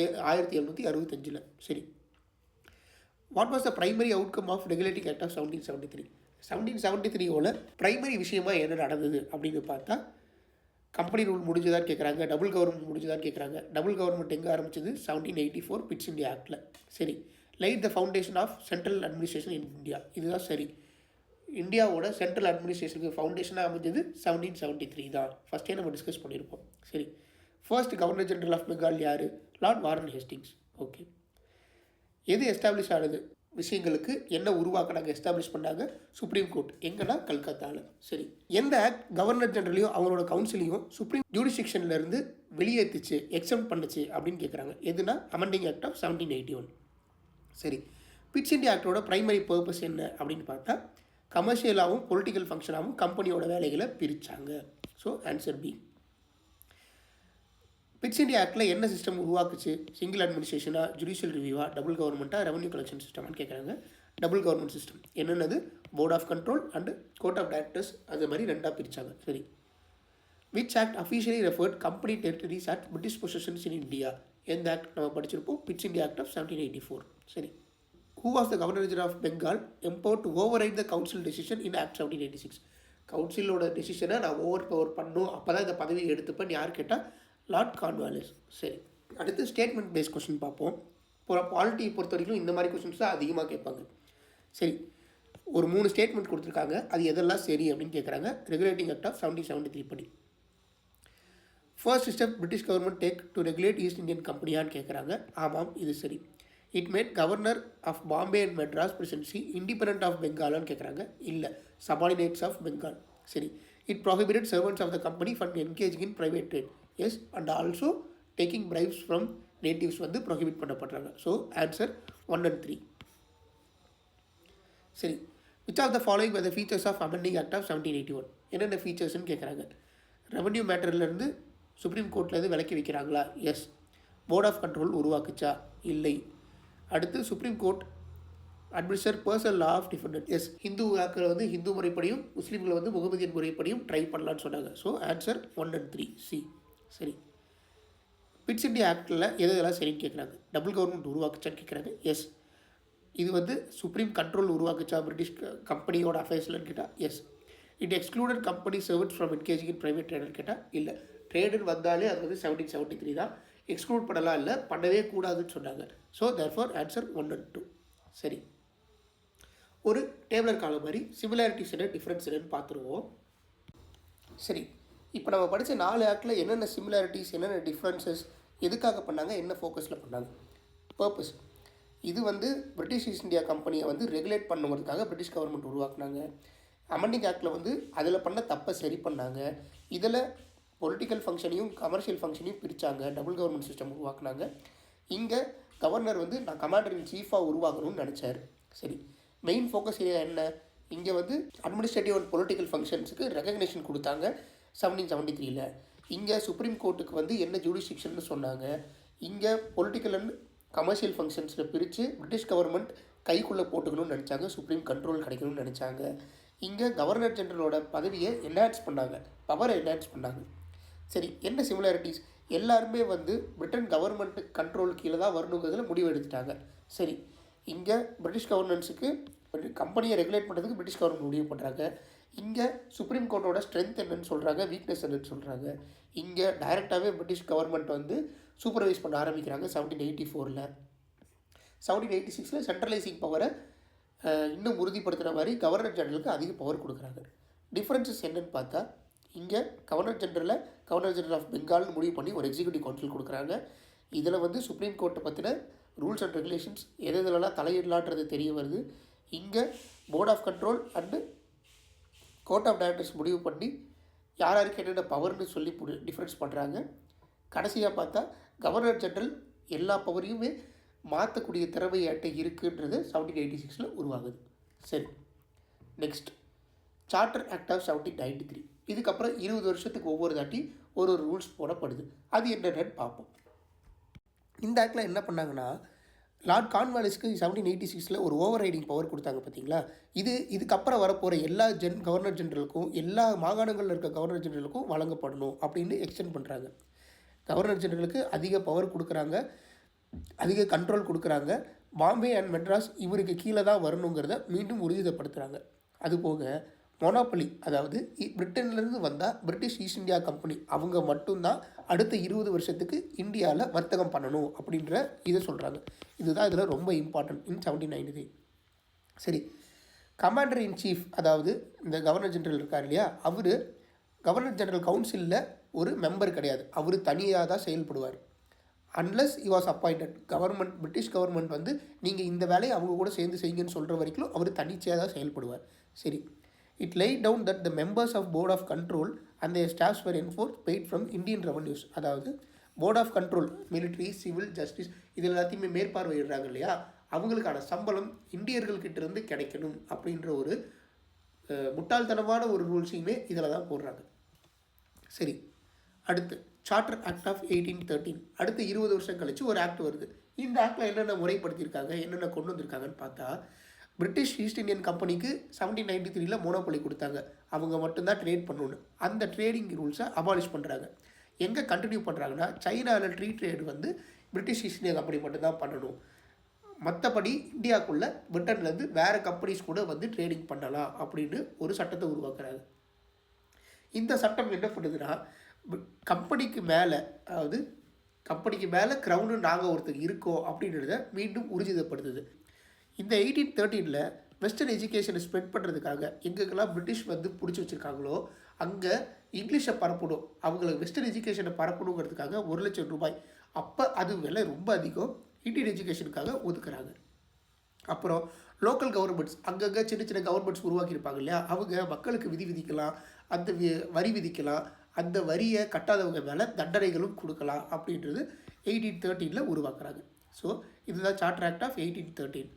1765. சரி, what was the primary outcome of regulating act of 1773? 1773 primary விஷயமாக என்ன நடந்தது அப்படின்னு பார்த்தா, கம்பெனி ரூல் முடிஞ்சதான்னு கேட்குறாங்க, டபுள் கவர்மெண்ட் முடிஞ்சதான்னு கேட்குறாங்க. டபுள் கவர்மெண்ட் எங்கே ஆரம்பிச்சது? 1784 பிட்ஸ் இந்தியா ஆக்டில். சரி. Laid the foundation of central administration in India. இதுதான் சரி. இந்தியாவோட சென்ட்ரல் அட்மினிஸ்ட்ரேஷனுக்கு ஃபவுண்டேஷனாக அமைஞ்சது 1773 தான். ஃபஸ்ட்டே நம்ம டிஸ்கஸ் பண்ணியிருப்போம். சரி. First governor general of Bengal யார்? Lord Warren Hastings. ஓகே. எது எஸ்டாப்ளிஷ் ஆனது? விஷயங்களுக்கு என்ன உருவாக்கினாங்க, எஸ்டாப்ளிஷ் பண்ணாங்க? Supreme court. எங்கன்னா கல்கத்தாவில். சரி. எந்த ஆக்ட் கவர்னர் ஜெனரலையும் அவங்களோட கவுன்சிலையும் சுப்ரீம் ஜூடிஸ்டிக்ஷன்லேருந்து வெளியேற்றுச்சு, எக்ஸம்ட் பண்ணுச்சு அப்படின்னு கேட்குறாங்க. எதுனா அமெண்டிங் ஆக்ட் ஆஃப் 1781. சரி. பிட்ஸ் இந்தியா ஆக்டோட ப்ரைமரி பர்பஸ் என்ன அப்படின்னு பார்த்தா, கமர்ஷியலாகவும் பொலிட்டிக்கல் ஃபங்க்ஷனாகவும் கம்பெனியோட வேலைகளை பிரித்தாங்க. So answer B. Pitt's India ஆக்டில் என்ன சிஸ்டம் உருவாக்குச்சு? சிங்கிள் அட்மினிஸ்ட்ரேஷனா, ஜுடிஷியல் ரிவ்யூவா, டபுள் கவர்மெண்ட்டாக, ரெவன்யூ கலெக்ஷன் சிஸ்டமானு கேட்குறாங்க. Double government system. என்னென்னது? Board of control and court of directors, அது மாதிரி ரெண்டாக பிரித்தாங்க. சரி. Which act officially referred company territories at British positions in India? எந்த ஆக்ட் நம்ம படிச்சிருப்போம்? Pitt's India act of 1784. சரி. Who was the Governor General of Bengal empowered to override the council decision in Act 1786? கவுன்சிலோட டெசிஷனை நான் over power பண்ணும், அப்போ தான் இந்த பதவியை எடுத்துப்பேன் யார் கேட்டால் லார்ட் கார்ன்வாலிஸ். சரி. அடுத்து ஸ்டேட்மெண்ட் பேஸ்ட் கொஸ்டின் பார்ப்போம். இப்போ பாலிட்டியை பொறுத்த வரைக்கும் இந்த மாதிரி கொஸ்டின்ஸ் தான் அதிகமாக கேட்பாங்க. சரி. ஒரு 3 ஸ்டேட்மெண்ட் கொடுத்துருக்காங்க. அது எதெல்லாம் சரி அப்படின்னு கேட்குறாங்க. ரெகுலேட்டிங் ஆக்ட் ஆஃப் 1773 படி. First step British government take to regulate East Indian கம்பெனியான்னு கேட்குறாங்க. ஆமாம், இது சரி. It made governor of Bombay and Madras presidency independent of பெங்கால்னு கேட்குறாங்க. இல்லை, சபார்டினேட்ஸ் ஆஃப் பெங்கால். சரி. It prohibited servants of the company from engaging in private trade. Yes. And also taking bribes from natives வந்து ப்ராஹிபிட் பண்ணப்படுறாங்க. So answer 1 and 3. சரி. Which of the following by the features of amending act of 1781? என்னென்ன ஃபீச்சர்ஸ்ன்னு கேட்குறாங்க. Revenue மேட்டர்லேருந்து சுப்ரீம் கோர்ட்லேருந்து விலக்கி வைக்கிறாங்களா? எஸ். போர்ட் ஆஃப் கண்ட்ரோல் உருவாக்குச்சா? இல்லை. அடுத்து supreme court administer personal law of defendant. Yes. Hindu வாக்கில் வந்து ஹிந்து முறைப்படியும் முஸ்லீம்களை வந்து முகமதியன் முறைப்படியும் ட்ரை பண்ணலான்னு சொன்னாங்க. So answer 1 and 3 C. சரி. பிட்ஸ் இந்தியா ஆக்டில் எதெல்லாம் சரின்னு கேட்குறாங்க. டபுள் கவர்மெண்ட் உருவாக்குச்சான்னு கேட்குறாங்க. எஸ். இது வந்து சுப்ரீம் கண்ட்ரோல் உருவாக்குச்சா பிரிட்டிஷ் கம்பெனியோட அஃபேர்ஸ்லன்னு கேட்டால் yes. It excluded company servants from engaging in private ட்ரேடுன்னு கேட்டால் இல்லை. ட்ரேடுன்னு வந்தாலே அது வந்து 1773 தான். எக்ஸ்க்ளூட் பண்ணலாம் இல்லை, பண்ணவே கூடாதுன்னு சொன்னாங்க. So therefore answer 1 and 2. சரி. ஒரு டேபிளர் காலம் மாதிரி சிமிலாரிட்டிஸ் என்ன டிஃப்ரென்ஸ் என்னன்னு பார்த்துருவோம். சரி. இப்போ நம்ம படித்த 4 ஆக்டில் என்னென்ன சிமிலாரிட்டிஸ், என்னென்ன டிஃப்ரென்சஸ், எதுக்காக பண்ணாங்க, என்ன ஃபோக்கஸில் பண்ணாங்க, பர்பஸ். இது வந்து பிரிட்டிஷ் ஈஸ்ட் இந்தியா கம்பெனியை வந்து ரெகுலேட் பண்ணுறதுக்காக பிரிட்டிஷ் கவர்மெண்ட் உருவாக்குனாங்க. அமெண்டிங் ஆக்டில் வந்து அதில் பண்ண தப்பை சரி பண்ணாங்க. இதில் பொலிட்டிக்கல் ஃபங்க்ஷனையும் கமர்ஷியல் ஃபங்க்ஷனையும் பிரித்தாங்க. டபுள் கவர்மெண்ட் சிஸ்டம் உருவாக்குனாங்க. இங்கே கவர்னர் வந்து நான் கமாண்டர் இன் சீஃபாக உருவாக்கணும்னு நினச்சார். சரி. மெயின் ஃபோக்கஸ் ஏரியா என்ன? இங்கே வந்து அட்மினிஸ்ட்ரேட்டிவ் அண்ட் பொலிட்டிக்கல் ஃபங்க்ஷன்ஸுக்கு ரெகக்னேஷன் கொடுத்தாங்க 1773. இங்கே சுப்ரீம் கோர்ட்டுக்கு வந்து என்ன ஜூடிஸ்டிக்ஷன்னு சொன்னாங்க. இங்கே பொலிட்டிக்கல் அண்ட் கமர்ஷியல் ஃபங்க்ஷன்ஸில் பிரித்து பிரிட்டிஷ் கவர்மெண்ட் கைக்குள்ளே போட்டுக்கணும்னு நினச்சாங்க. சுப்ரீம் கண்ட்ரோல் கிடைக்கணும்னு நினச்சாங்க. இங்கே கவர்னர் ஜெனரலோட பதவியை என்ஹான்ஸ் பண்ணாங்க, பவரை என்ஹான்ஸ் பண்ணாங்க. சரி. என்ன சிமிலாரிட்டிஸ்? எல்லாருமே வந்து பிரிட்டன் கவர்மெண்ட் கண்ட்ரோல் கீழே தான் வரணுங்கிறதுல முடிவு எடுத்துட்டாங்க. சரி. இங்கே பிரிட்டிஷ் கவர்னன்ஸுக்கு கம்பெனியை ரெகுலேட் பண்ணுறதுக்கு பிரிட்டிஷ் கவர்மெண்ட் முடிவு பண்ணுறாங்க. இங்கே சுப்ரீம் கோர்ட்டோட ஸ்ட்ரென்த் என்னன்னு சொல்கிறாங்க, வீக்னஸ் என்னன்னு சொல்கிறாங்க. இங்கே டைரெக்டாகவே பிரிட்டிஷ் கவர்மெண்ட் வந்து சூப்பர்வைஸ் பண்ண ஆரம்பிக்கிறாங்க 1784. 1786 சென்ட்ரலைசிங் பவரை இன்னும் உறுதிப்படுத்துகிற மாதிரி கவர்னர் ஜெனரலுக்கு அதிக பவர் கொடுக்குறாங்க. டிஃப்ரென்சஸ் என்னன்னு பார்த்தா, இங்கே கவர்னர் ஜெனரல் ஆஃப் பெங்கால்னு முடிவு பண்ணி ஒரு எக்ஸிக்யூட்டிவ் கவுன்சில் கொடுக்குறாங்க. இதில் வந்து சுப்ரீம் கோர்ட்டை பற்றின ரூல்ஸ் அண்ட் ரெகுலேஷன்ஸ் எதெல்லாம் தலையிடலான்றது தெரிய வருது. இங்கே board of control and court of directors முடிவு பண்ணி யாருக்கு என்னென்ன பவர்னு சொல்லி டிஃப்ரென்ஸ் பண்ணுறாங்க. கடைசியாக பார்த்தா கவர்னர் ஜெனரல் எல்லா பவரையுமே மாற்றக்கூடிய திறமையாட்ட இருக்குன்றது 1786 உருவாகுது. சரி. Next charter act of 1793. இதுக்கப்புறம் 20 வருஷத்துக்கு ஒவ்வொரு தாட்டி ஒரு ரூல்ஸ் போடப்படுது. அது என்னென்னு பார்ப்போம். இந்த ஆக்டில் என்ன பண்ணாங்கன்னா, லார்ட் கார்ன்வாலிஸ்க்கு 1786 ஒரு ஓவர் ரைடிங் பவர் கொடுத்தாங்க. பார்த்தீங்களா? இதுக்கப்புறம் வரப்போகிற எல்லா கவர்னர் ஜெனரலுக்கும், எல்லா மாகாணங்களில் இருக்க கவர்னர் ஜெனரலுக்கும் வழங்கப்படணும் அப்படின்னு எக்ஸ்டெண்ட் பண்ணுறாங்க. கவர்னர் ஜெனரலுக்கு அதிக பவர் கொடுக்குறாங்க, அதிக கண்ட்ரோல் கொடுக்குறாங்க. பாம்பே அண்ட் மெட்ராஸ் இவருக்கு கீழே தான் வரணுங்கிறத மீண்டும் உறுதிப்படுத்துகிறாங்க. அதுபோக மொனோபலி, அதாவது பிரிட்டன்லேருந்து வந்தால் பிரிட்டிஷ் ஈஸ்ட் இந்தியா கம்பெனி அவங்க மட்டும்தான் அடுத்த 20 வருஷத்துக்கு இந்தியாவில் வர்த்தகம் பண்ணணும் அப்படின்ற இதை சொல்கிறாங்க. இதுதான் இதில் ரொம்ப இம்பார்ட்டன்ட் இன் 1793. சரி, கமாண்டர் இன் சீஃப், அதாவது இந்த கவர்னர் ஜெனரல் இருக்கார் இல்லையா, அவர் கவர்னர் ஜெனரல் கவுன்சிலில் ஒரு மெம்பர் கிடையாது, அவர் தனியாக தான் செயல்படுவார். Unless he was appointed. Government, British government வந்து நீங்கள் இந்த வேலையை அவங்க கூட சேர்ந்து செய்யுங்கன்னு சொல்கிற வரைக்கும் அவர் தனிச்சையாக தான் செயல்படுவார். சரி, it laid down that the members of board of control and their staffs were enforced paid from Indian revenues. அதாவது board of control, military, civil, justice, இது எல்லாத்தையுமே மேற்பார்வையிடுறாங்க இல்லையா, அவங்களுக்கான சம்பளம் இந்தியர்கள்கிட்ட இருந்து கிடைக்கணும் அப்படின்ற ஒரு முட்டாள்தனமான ஒரு ரூல்ஸையுமே இதில் தான் போடுறாங்க. சரி, அடுத்து சார்ட்டர் ஆக்ட் ஆஃப் 1813. அடுத்து 20 வருஷம் கழிச்சு ஒரு ஆக்ட் வருது. இந்த ஆக்டில் என்னென்ன முறைப்படுத்தியிருக்காங்க, என்னென்ன கொண்டு வந்திருக்காங்கன்னு பார்த்தா, பிரிட்டிஷ் ஈஸ்ட் இந்தியன் கம்பெனிக்கு 1793 மோனோபொலி கொடுத்தாங்க, அவங்க மட்டும்தான் ட்ரேட் பண்ணணுன்னு. அந்த ட்ரேடிங் ரூல்ஸை அபாலிஷ் பண்ணுறாங்க. எங்கே கண்டினியூ பண்ணுறாங்கன்னா, சைனாவில் ஃப்ரீ ட்ரேடு வந்து பிரிட்டிஷ் ஈஸ்ட் இந்தியா கம்பெனி மட்டும்தான் பண்ணணும், மற்றபடி இந்தியாவுக்குள்ளே பிரிட்டன்லேருந்து வேறு கம்பெனிஸ் கூட வந்து ட்ரேடிங் பண்ணலாம் அப்படின்னு ஒரு சட்டத்தை உருவாக்குறாங்க. இந்த சட்டம் என்ன பண்ணுதுன்னா, கம்பெனிக்கு மேலே, அதாவது கம்பெனிக்கு மேலே க்ரௌனு நாங்கள் ஒருத்தர் இருக்கோம் அப்படின்றத மீண்டும் உறுதிப்படுத்துது. இந்த 1813 வெஸ்டர்ன் எஜுகேஷனை ஸ்ப்ரெட் பண்ணுறதுக்காக எங்கெங்கெல்லாம் பிரிட்டிஷ் வந்து பிடிச்சி வச்சுருக்காங்களோ அங்கே இங்கிலீஷை பரப்பணும், அவங்களுக்கு வெஸ்டர்ன் எஜுகேஷனை பரப்பணுங்கிறதுக்காக 1 லட்சம் ரூபாய், அப்போ அது விலை ரொம்ப அதிகம், இந்தியன் எஜுகேஷனுக்காக ஒதுக்குறாங்க. அப்புறம் லோக்கல் கவர்மெண்ட்ஸ், அங்கங்கே சின்ன சின்ன கவர்மெண்ட்ஸ் உருவாக்கியிருப்பாங்க இல்லையா, அவங்க மக்களுக்கு விதி விதிக்கலாம், அந்த வரி விதிக்கலாம், அந்த வரியை கட்டாதவங்க மேலே தண்டனைகளும் கொடுக்கலாம் அப்படின்றது 1813 உருவாக்குறாங்க. ஸோ இதுதான் சார்ட்டர் ஆக்ட் ஆஃப் 1813.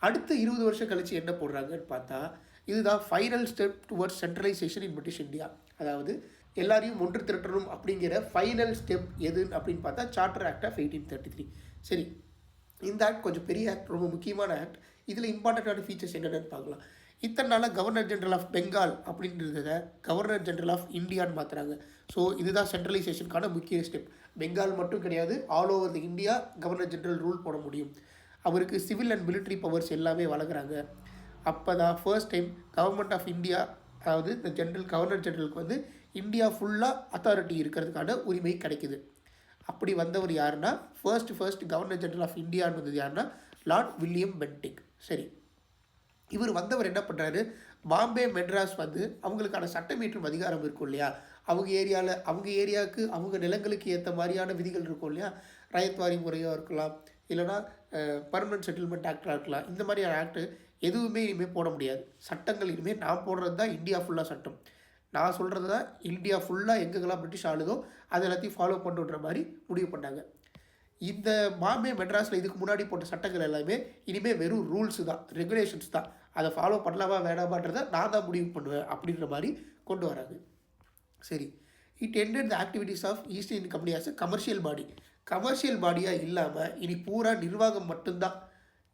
அடுத்த 20 வருஷம் கழிச்சு என்ன போடுறாங்கன்னு பார்த்தா, இதுதான் ஃபைனல் ஸ்டெப் டுவர்ட்ஸ் சென்ட்ரலைசேஷன் இன் பிரிட்டிஷ் இந்தியா. அதாவது எல்லாரையும் ஒன்று திரட்டணும் அப்படிங்கிற ஃபைனல் ஸ்டெப் எது அப்படின்னு பார்த்தா சார்ட்டர் ஆக்ட் ஆஃப் 1833. சரி, இந்த ஆக்ட் கொஞ்சம் பெரிய ஆக்ட், ரொம்ப முக்கியமான ஆக்ட். இதில் இம்பார்ட்டண்ட்டான ஃபீச்சர்ஸ் என்னென்னு பார்க்கலாம். இத்தனை நாளாக கவர்னர் ஜெனரல் ஆஃப் பெங்கால் அப்படின்றத கவர்னர் ஜெனரல் ஆஃப் இந்தியான்னு மாற்றுறாங்க. ஸோ இதுதான் சென்ட்ரலைசேஷனுக்கான முக்கிய ஸ்டெப். பெங்கால் மட்டும் கிடையாது, all over the India governor general rule போட முடியும். அவருக்கு சிவில் அண்ட் மிலிட்ரி பவர்ஸ் எல்லாமே வழங்குறாங்க. அப்போ தான் first time government of India, அதாவது இந்த கவர்னர் ஜெனரலுக்கு வந்து இந்தியா ஃபுல்லாக அத்தாரிட்டி இருக்கிறதுக்கான உரிமை கிடைக்குது. அப்படி வந்தவர் யாருன்னா, ஃபர்ஸ்ட் கவர்னர் ஜெனரல் ஆஃப் இந்தியான்னு வந்தது யாருன்னா லார்ட் வில்லியம் பென்டிக். சரி, இவர் வந்தவர் என்ன பண்ணுறாரு, பாம்பே மெட்ராஸ் வந்து அவங்களுக்கான சட்டம் இயற்றும் அதிகாரம் இருக்கும் இல்லையா, அவங்க ஏரியாவுக்கு அவங்க நிலங்களுக்கு ஏற்ற மாதிரியான விதிகள் இருக்கும் இல்லையா, ரயத்வாரி முறையாக இருக்கலாம், இல்லைனா பர்மனன்ட் செட்டில்மெண்ட் ஆக்டாக இருக்கலாம், இந்த மாதிரியான ஆக்டு எதுவுமே இனிமேல் போட முடியாது. சட்டங்கள் இனிமேல் நான் போடுறது தான் இந்தியா ஃபுல்லாக சட்டம், நான் சொல்கிறது தான் இந்தியா ஃபுல்லாக எங்கெங்கெல்லாம் பிரிட்டிஷ் ஆளுதோ அது எல்லாத்தையும் ஃபாலோ பண்ணுற மாதிரி முடிவு பண்ணாங்க. இந்த பாம்பே மெட்ராஸில் இதுக்கு முன்னாடி போட்ட சட்டங்கள் எல்லாமே இனிமேல் வெறும் ரூல்ஸு தான், ரெகுலேஷன்ஸ் தான், அதை ஃபாலோ பண்ணலாமா வேணாமான்றதை நான் தான் முடிவு பண்ணுவேன் அப்படின்ற மாதிரி கொண்டு வராங்க. சரி, it ended the activities of East Indian company as a commercial body. Commercial பாடியாக இல்லாமல் இனி பூரா நிர்வாகம் மட்டும்தான்,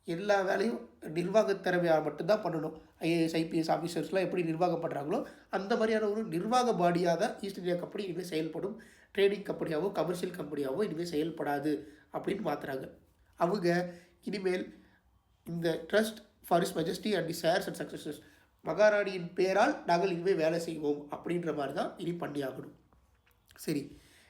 எல்லா வேலையும் நிர்வாகத்திறமையாக மட்டும்தான் பண்ணணும். ஐஏஎஸ் ஐபிஎஸ் ஆஃபீஸர்ஸ்லாம் எப்படி நிர்வாகம் பண்ணுறாங்களோ அந்த மாதிரியான ஒரு நிர்வாக பாடியாக தான் ஈஸ்ட் இந்தியா கம்பெனி இனிமேல் செயல்படும். ட்ரேடிங் கம்பெனியாகவோ கமர்ஷியல் கம்பெனியாகவோ இனிமேல் செயல்படாது அப்படின்னு மாற்றுறாங்க. அவங்க இனிமேல் இந்த trust for his majesty and the heirs and successors, மகாராணியின் பேரால் நாங்கள் இனிமேல் வேலை செய்வோம் அப்படின்ற மாதிரி தான் இனி பண்ணி ஆகணும். சரி,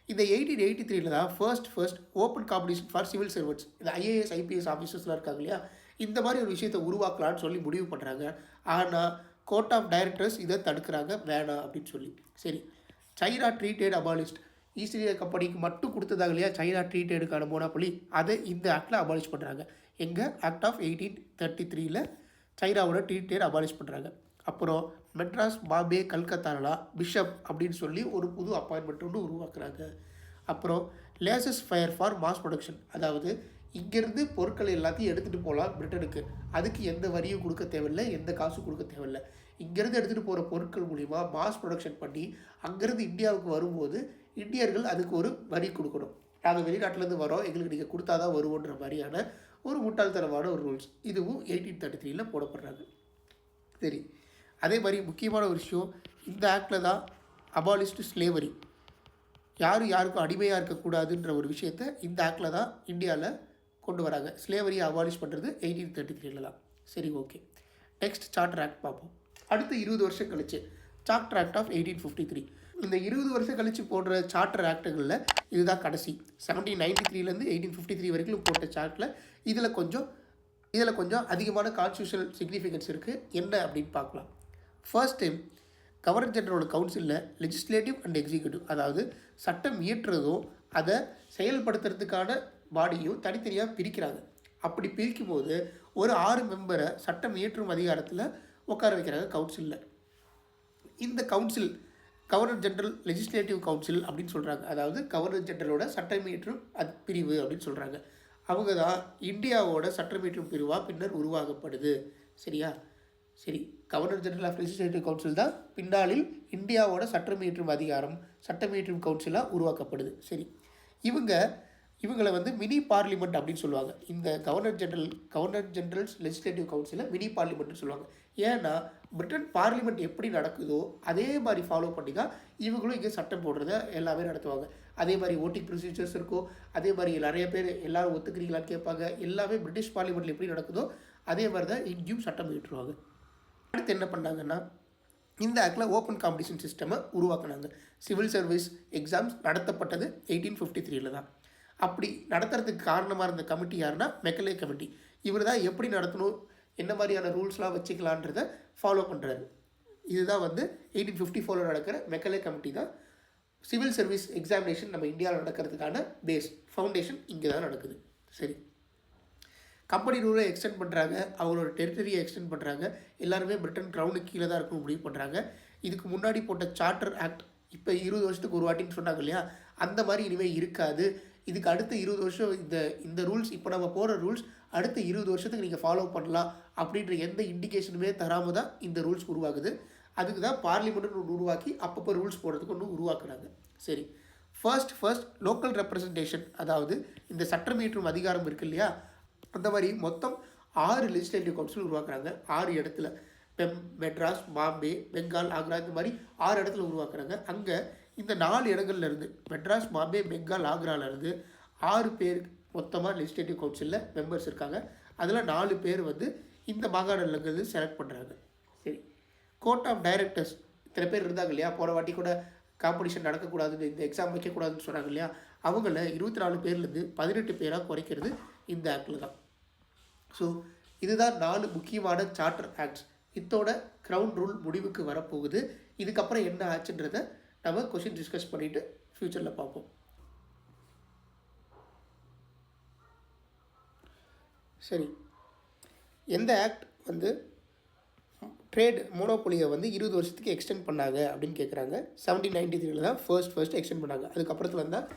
இந்த 1883 தான் first open competition for civil servants, இந்த ஐஏஎஸ் ஐபிஎஸ் ஆஃபீஸர்ஸ்லாம் இருக்காங்க இல்லையா, இந்த மாதிரி ஒரு விஷயத்தை உருவாக்கலான்னு சொல்லி முடிவு பண்ணுறாங்க. ஆனால் கோர்ட் ஆஃப் டைரக்டர்ஸ் இதை தடுக்கிறாங்க, வேணாம் அப்படின்னு சொல்லி. சரி, China treated abolished, East India கம்பெனிக்கு மட்டும் கொடுத்ததாக இல்லையா சைனா ட்ரீட்டடுக்கான மோனோபொலி, அதை இந்த ஆக்டில் அபாலிஷ் பண்ணுறாங்க. எங்கள் ஆக்ட் ஆஃப் 1833 சைனாவோட ட்ரீட்டட் அபாலிஷ் பண்ணுறாங்க. அப்புறம் மெட்ராஸ், பாம்பே, கல்கத்தாலலாம் பிஷப் அப்படின்னு சொல்லி ஒரு புது அப்பாயின்மெண்ட் ஒன்று உருவாக்குறாங்க. அப்புறம் laces fire for mass production, அதாவது இங்கேருந்து பொருட்கள் எல்லாத்தையும் எடுத்துகிட்டு போகலாம் பிரிட்டனுக்கு, அதுக்கு எந்த வரியும் கொடுக்க தேவையில்லை, எந்த காசும் கொடுக்க தேவையில்லை. இங்கேருந்து எடுத்துகிட்டு போகிற பொருட்கள் மூலிமா மாஸ் ப்ரொடக்ஷன் பண்ணி அங்கேருந்து இந்தியாவுக்கு வரும்போது இந்தியர்கள் அதுக்கு ஒரு வரி கொடுக்கணும். நாங்கள் வெளிநாட்டிலேருந்து வரோம், எங்களுக்கு நீங்கள் கொடுத்தா தான் வருவோன்ற மாதிரியான ஒரு முட்டாள்தனமான ஒரு ரூல்ஸ் இதுவும் 1833 போடப்படுறாங்க. சரி, அதே மாதிரி முக்கியமான ஒரு விஷயம், இந்த ஆக்டில் தான் அபாலிஸ்ட் ஸ்லேவரி, யாருக்கும் அடிமையாக இருக்கக்கூடாதுன்ற ஒரு விஷயத்தை இந்த ஆக்டில் தான் இந்தியாவில் கொண்டு வராங்க. ஸ்லேவரியை அபாலிஷ் பண்ணுறது 1833 தான். சரி, ஓகே, நெக்ஸ்ட் சார்ட்டர் ஆக்ட் பார்ப்போம். அடுத்து 20 வருஷம் கழிச்சு சார்ட்டர் ஆக்ட் ஆஃப் 1853. இந்த 20 வருஷம் கழித்து போடுற சார்ட்டர் ஆக்டுகளில் இதுதான் கடைசி. 1793லேருந்து 1853 வரைக்கும் போட்ட சார்ட்டில் இதில் கொஞ்சம் அதிகமான கான்ஸ்டியூஷனல் சிக்னிஃபிகன்ஸ் இருக்குது. என்ன அப்படின்னு பார்க்கலாம். ஃபர்ஸ்ட் டைம் கவர்னர் ஜெனரலோட கவுன்சிலில் லெஜிஸ்லேட்டிவ் அண்ட் எக்ஸிக்யூட்டிவ், அதாவது சட்டம் இயற்றுறதும் அதை செயல்படுத்துறதுக்கான பாடியும் தனித்தனியாக பிரிக்கிறாங்க. அப்படி பிரிக்கும் போது ஒரு 6 மெம்பரை சட்டம் இயற்றும் அதிகாரத்தில் உட்கார வைக்கிறாங்க கவுன்சிலில். இந்த council governor general legislative council அப்படின்னு சொல்கிறாங்க. அதாவது கவர்னர் ஜெனரலோட சட்டமியற்றும் பிரிவு அப்படின்னு சொல்கிறாங்க. அவங்க தான் இந்தியாவோட சட்டமியற்றும் பிரிவாக பின்னர் உருவாக்கப்படுது. சரியா? சரி, governor general of legislative council தான் பின்னாளில் இந்தியாவோட சட்டமியற்றும் அதிகாரம் சட்டமியற்றும் கவுன்சிலாக உருவாக்கப்படுது. சரி, இவங்களை வந்து மினி பார்லிமெண்ட் அப்படின்னு சொல்லுவாங்க. இந்த கவர்னர் ஜெனரல்ஸ் லெஜிஸ்லேட்டிவ் கவுன்சிலை மினி பார்லிமெண்ட்னு சொல்லுவாங்க. ஏன்னா பிரிட்டன் பார்லிமெண்ட் எப்படி நடக்குதோ அதே மாதிரி ஃபாலோ பண்ணி தான் இவங்களும் இங்கே சட்டம் போடுறத எல்லாமே நடத்துவாங்க. அதே மாதிரி ஓட்டிங் ப்ரொசீஜர்ஸ் இருக்கும். அதே மாதிரி நிறைய பேர் எல்லோரும் ஒத்துக்கிறீங்களான்னு கேட்பாங்க. எல்லாமே பிரிட்டிஷ் பார்லிமெண்ட்டில் எப்படி நடக்குதோ அதே மாதிரி தான் இங்கேயும் சட்டம் ஏற்றுவாங்க. அடுத்து என்ன பண்ணாங்கன்னா, இந்த ஆக்டில் ஓப்பன் காம்படிஷன் சிஸ்டமை உருவாக்குனாங்க. சிவில் சர்வீஸ் எக்ஸாம்ஸ் நடத்தப்பட்டது 1853 தான். அப்படி நடத்துறதுக்கு காரணமாக இருந்த கமிட்டி யாருன்னா மெக்கலே கமிட்டி. இவர் தான் எப்படி நடத்தணும், என்ன மாதிரியான ரூல்ஸ்லாம் வச்சுக்கலான்றதை ஃபாலோ பண்ணுறாரு. இதுதான் வந்து 1854 நடக்கிற மெக்கலே கமிட்டி தான் சிவில் சர்வீஸ் எக்ஸாமினேஷன் நம்ம இந்தியாவில் நடக்கிறதுக்கான ஃபவுண்டேஷன் இங்கே தான் நடக்குது. சரி, கம்பெனி ரூலை எக்ஸ்டெண்ட் பண்ணுறாங்க, அவங்களோட டெரிட்டரியை எக்ஸ்டெண்ட் பண்ணுறாங்க. எல்லாருமே பிரிட்டன் க்ரௌனுக்கு கீழே தான் இருக்கணும் முடிவு பண்ணுறாங்க. இதுக்கு முன்னாடி போட்ட சார்ட்டர் ஆக்ட் இப்போ 20 வருஷத்துக்கு ஒரு வாட்டின்னு சொன்னாங்க இல்லையா, அந்த மாதிரி இனிமேல் இருக்காது. இதுக்கு அடுத்த 20 வருஷம் இந்த ரூல்ஸ், இப்போ நம்ம போகிற ரூல்ஸ் அடுத்த 20 வருஷத்துக்கு நீங்கள் ஃபாலோ பண்ணலாம் அப்படின்ற எந்த இண்டிகேஷனுமே தராமல் தான் இந்த ரூல்ஸ் உருவாகுது. அதுக்கு தான் பார்லிமெண்ட்னு ஒன்று உருவாக்கி அப்பப்போ ரூல்ஸ் போடுறதுக்கு ஒன்று உருவாக்குறாங்க. சரி, ஃபர்ஸ்ட் லோக்கல் ரெப்ரசன்டேஷன், அதாவது இந்த சட்டம் இயற்றும் அதிகாரம் இருக்குது இல்லையா, அந்த மாதிரி மொத்தம் 6 லெஜிஸ்லேட்டிவ் கவுன்சில் உருவாக்குறாங்க. 6 இடத்துல மெட்ராஸ், பாம்பே, பெங்கால், ஆக்ரா, இந்த மாதிரி 6 இடத்துல உருவாக்குறாங்க. அங்கே இந்த 4 இடங்கள்லேருந்து மெட்ராஸ், பாம்பே, பெங்கால், ஆக்ராவிலேருந்து 6 பேர் மொத்தமாக லெஜிஸ்லேட்டிவ் கவுன்சிலில் மெம்பர்ஸ் இருக்காங்க. அதில் 4 பேர் வந்து இந்த மாகாணங்களுக்கு செலக்ட் பண்ணுறாங்க. சரி, கோர்ட் ஆஃப் டைரக்டர்ஸ் இத்தனை பேர் இருந்தாங்க இல்லையா, போன வாட்டி கூட காம்படிஷன் நடக்கக்கூடாதுன்னு, இந்த எக்ஸாம் வைக்கக்கூடாதுன்னு சொன்னாங்க இல்லையா, அவங்கள 24 பேர்லேருந்து 18 பேராக குறைக்கிறது இந்த ஆக்டில் தான். ஸோ இதுதான் 4 முக்கியமான சார்ட்டர் ஆக்ட்ஸ். இதோட க்ரௌன் ரூல் முடிவுக்கு வரப்போகுது. இதுக்கப்புறம் என்ன ஆச்சுன்றதை நம்ம கொஷின் டிஸ்கஸ் பண்ணிவிட்டு ஃப்யூச்சரில் பார்ப்போம். சரி, எந்த ஆக்ட் வந்து ட்ரேட் மோனோபொலியை வந்து 20 வருஷத்துக்கு எக்ஸ்டெண்ட் பண்ணாங்க அப்படின்னு கேட்குறாங்க. 1793 தான் ஃபர்ஸ்ட் எக்ஸ்டெண்ட் பண்ணாங்க. அதுக்கப்புறத்துல இருந்தால்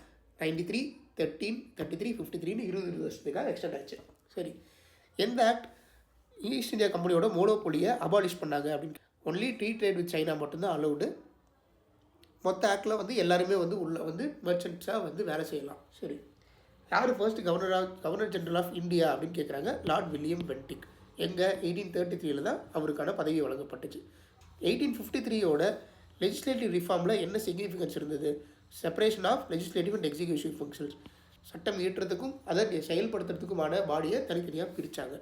93, 13, 33, 53ன்னு 20 வருஷத்துக்காக எக்ஸ்டெண்ட் ஆச்சு. சரி, எந்த ஆக்ட் ஈஸ்ட் இந்தியா கம்பெனியோட மோனோபொலியை அபாலிஷ் பண்ணாங்க அப்படின்னு, only free trade with China மட்டும்தான் அலௌடு. மொத்த ஆக்டில் வந்து எல்லாருமே வந்து உள்ள வந்து மெர்ச்சன்ட்ஸாக வந்து வேலை செய்யலாம். சரி, யார் first governor general of India அப்படின்னு கேட்குறாங்க. Lord William Bentinck. எங்கே 1833 தான் அவருக்கான பதவி வழங்கப்பட்டுச்சு. 1853யோட லெஜிஸ்லேட்டிவ் ரிஃபார்மில் என்ன சிக்னிஃபிகன்ஸ் இருந்தது? Separation of legislative and executive functions. சட்டம் இயற்றத்துக்கும் அதை செயல்படுத்துறதுக்குமான பாடியை தனித்தனியாக பிரித்தாங்க.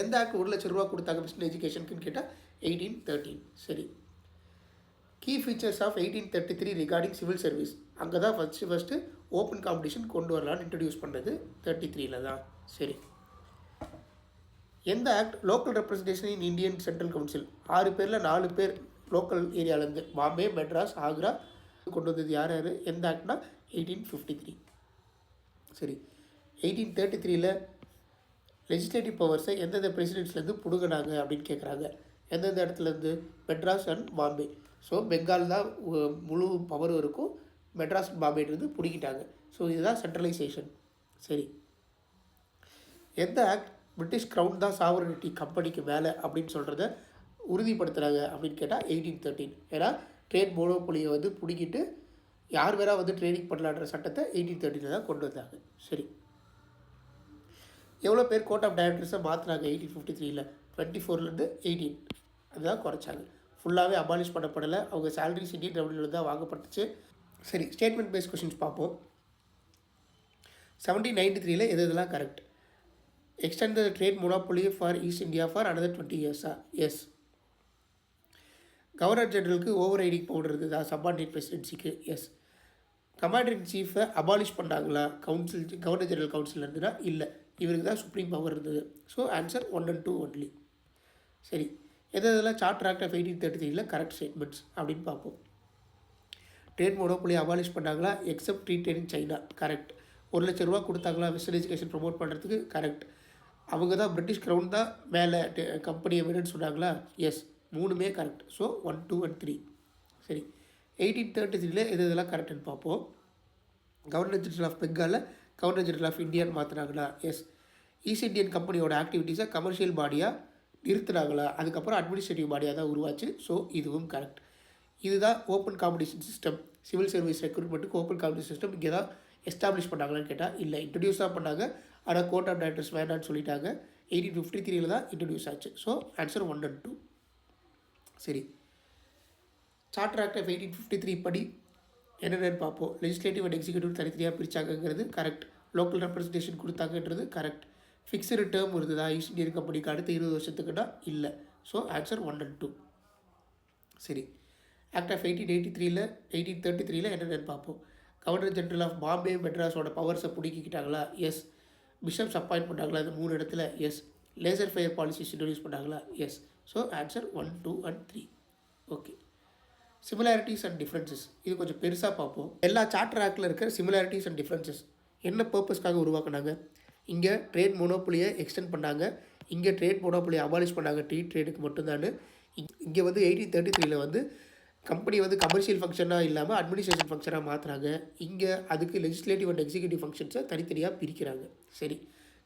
எந்த ஆக்ட் 1 லட்சம் ரூபா கொடுத்தாங்க மிஷன் எஜுகேஷனுக்குன்னு கேட்டால் 1813. சரி, key features of 1833 regarding civil service. அங்கே தான் ஃபஸ்ட்டு ஓப்பன் காம்படிஷன் கொண்டு வரலான்னு இன்ட்ரடியூஸ் பண்ணுறது 33ல் தான். சரி, எந்த act local representation in Indian central council, 6 பேரில் 4 பேர் லோக்கல் ஏரியாவிலேருந்து பாம்பே, மெட்ராஸ், ஆக்ரா கொண்டு வந்தது யார்? எந்த ஆக்ட்னா 1853. சரி, 1833ல் லெஜிஸ்லேட்டிவ் பவர்ஸை எந்தெந்த பிரசிடென்ட்ஸ்லேருந்து பிடுங்கினாங்க அப்படின்னு கேட்குறாங்க. எந்தெந்த இடத்துலேருந்து? மெட்ராஸ் அண்ட் பாம்பே. ஸோ பெங்கால் தான் முழு பவரும் இருக்கும், மெட்ராஸ் அண்ட் பாம்பேன்றது பிடிக்கிட்டாங்க. ஸோ இதுதான் சென்ட்ரலைசேஷன். சரி, எந்த ஆக்ட் பிரிட்டிஷ் க்ரௌன் தான் சாவரனிட்டி கம்பெனிக்கு மேலே அப்படின்னு சொல்கிறத உறுதிப்படுத்துகிறாங்க அப்படின்னு கேட்டால் 1813. ஏன்னா ட்ரேட் மோனோபொலியை வந்து பிடிக்கிட்டு யார் வேறா வந்து ட்ரேடிங் பண்ணலான்ற சட்டத்தை 1813 தான் கொண்டு வந்தாங்க. சரி, எவ்வளோ பேர் கோர்ட் ஆஃப் டைரக்டர்ஸை மாற்றினாங்க 1853ல்? 24லேருந்து 18, அதுதான் குறைச்சாங்க. ஃபுல்லாகவே அபாலிஷ் பண்ணப்படலை. அவங்க சேலரிஸ் இந்தியன் ரெவன்யூவில் தான் வாங்கப்பட்டுச்சு. சரி, ஸ்டேட்மெண்ட் பேஸ்ட் கொஷின்ஸ் பார்ப்போம். 1793ல் இதெல்லாம் correct. Extend the trade monopoly for East India for another 20 years. Yes. Governor ஜெனரலுக்கு ஓவர் ரைடிங் பவர் இருந்ததா சப்பார்டினேட் பிரசிடென்சிக்கு? எஸ். கமாண்டர் இன் சீஃபை அபாலிஷ் பண்ணாங்களா கவர்னர் ஜெனரல் கவுன்சில் இருந்ததுன்னா? இல்லை, இவருக்கு தான் சுப்ரீம் பவர் இருந்தது. So answer 1 and 2 only. சரி, எதெல்லாம் charter act of 1833 correct statements அப்படின்னு பார்ப்போம். ட்ரேட் மோனோபோலி அபாலிஷ் பண்ணாங்களா except free trade in China? Correct. 1 லட்ச ரூபா கொடுத்தாங்களா வெஸ்டர்ன் எஜுகேஷன் ப்ரொமோட் பண்ணுறதுக்கு? கரெக்ட். அவங்க தான் பிரிட்டிஷ் க்ரௌன் தான் மேலே கம்பெனியை விடுன்னு சொன்னாங்களா? எஸ். 3மே கரெக்ட். So 1, 2 and 3. சரி, 1833 இதெல்லாம் கரெக்டுன்னு பார்ப்போம். கவர்னர் ஜெனரல் ஆஃப் பெங்காலில் கவர்னர் ஜெனரல் ஆஃப் இந்தியான்னு மாற்றினாங்களா? எஸ். ஈஸ்ட் இந்தியன் கம்பெனியோட ஆக்டிவிட்டீஸை கமர்ஷியல் பாடியாக நிறுத்துனாங்களா? அதுக்கப்புறம் அட்மினிஸ்ட்ரேட்டிவ் பாடியாக தான் உருவாச்சு. ஸோ இதுவும் கரெக்ட். இதுதான் open competition system. Civil service ரெக்ரூட்மெண்ட்டுக்கு ஓப்பன் காம்படிஷன் சிஸ்டம் இங்கே தான் எஸ்டாப்ளிஷ் பண்ணாங்களான்னு கேட்டால் இல்லை, இன்ட்ரடியூஸ் தான் பண்ணாங்க. ஆனால் கோர்ட் ஆஃப் டைரக்டர்ஸ் வேண்டான்னு சொல்லிட்டாங்க. 1853 தான் இன்ட்ரடியூஸ் ஆச்சு. So answer 1 and 2. சரி, சார்ட்டர் ஆக்ட் ஆஃப் 1853 படி என்னென்னு பார்ப்போம். லெஜிஸ்லேட்டிவ் அண்ட் எக்ஸிக்யூட்டிவ் தனித்தனியாக பிரித்தாங்கிறது கரெக்ட். லோக்கல் ரெப்ரஸன்டேஷன் கொடுத்தாங்கன்றது கரெக்ட். ஃபிக்ஸ்டு டேர்ம் இருந்ததா ஈஸ்ட் இந்தியன் கம்பெனிக்கு அடுத்த 20 வருஷத்துக்குன்னா? இல்லை. So answer 1 and 2. சரி, ஆக்ட் ஆஃப் 1833 என்னென்னு பார்ப்போம். கவர்னர் ஜெனரல் ஆஃப் பாம்பே மெட்ராஸோட பவர்ஸை பிடிக்கிட்டாங்களா? எஸ். பிஷப்ஸ் அப்பாயிண்ட் பண்ணாங்களா இந்த 3 இடத்துல? Yes. Laissez faire policies introduce பண்ணாங்களா? Yes. So answer 1, 2 and 3. Okay, similarities and differences இது கொஞ்சம் பெருசாக பார்ப்போம். எல்லா சார்ட்டர் ஆக்டில் இருக்கிற சிமிலாரிட்டிஸ் அண்ட் டிஃப்ரென்சஸ் என்ன பர்பஸ்க்காக உருவாக்குனாங்க? இங்கே ட்ரேட் மோனோபோலியை எக்ஸ்டெண்ட் பண்ணாங்க, இங்கே ட்ரேட் மோனோபோலியை அபாலிஷ் பண்ணாங்க ட்ரேடுக்கு மட்டும்தான். இங்கே 1833 கம்பெனி கமர்ஷியல் ஃபங்க்ஷனாக இல்லாமல் அட்மினிஸ்ட்ரேஷன் ஃபங்க்ஷனாக மாற்றுறாங்க. இங்கே அதுக்கு லெஜிஸ்லேட்டிவ் அண்ட் எக்ஸிக்யூட்டிவ் ஃபங்க்ஷன்ஸை தனித்தனியாக பிரிக்கிறாங்க. சரி,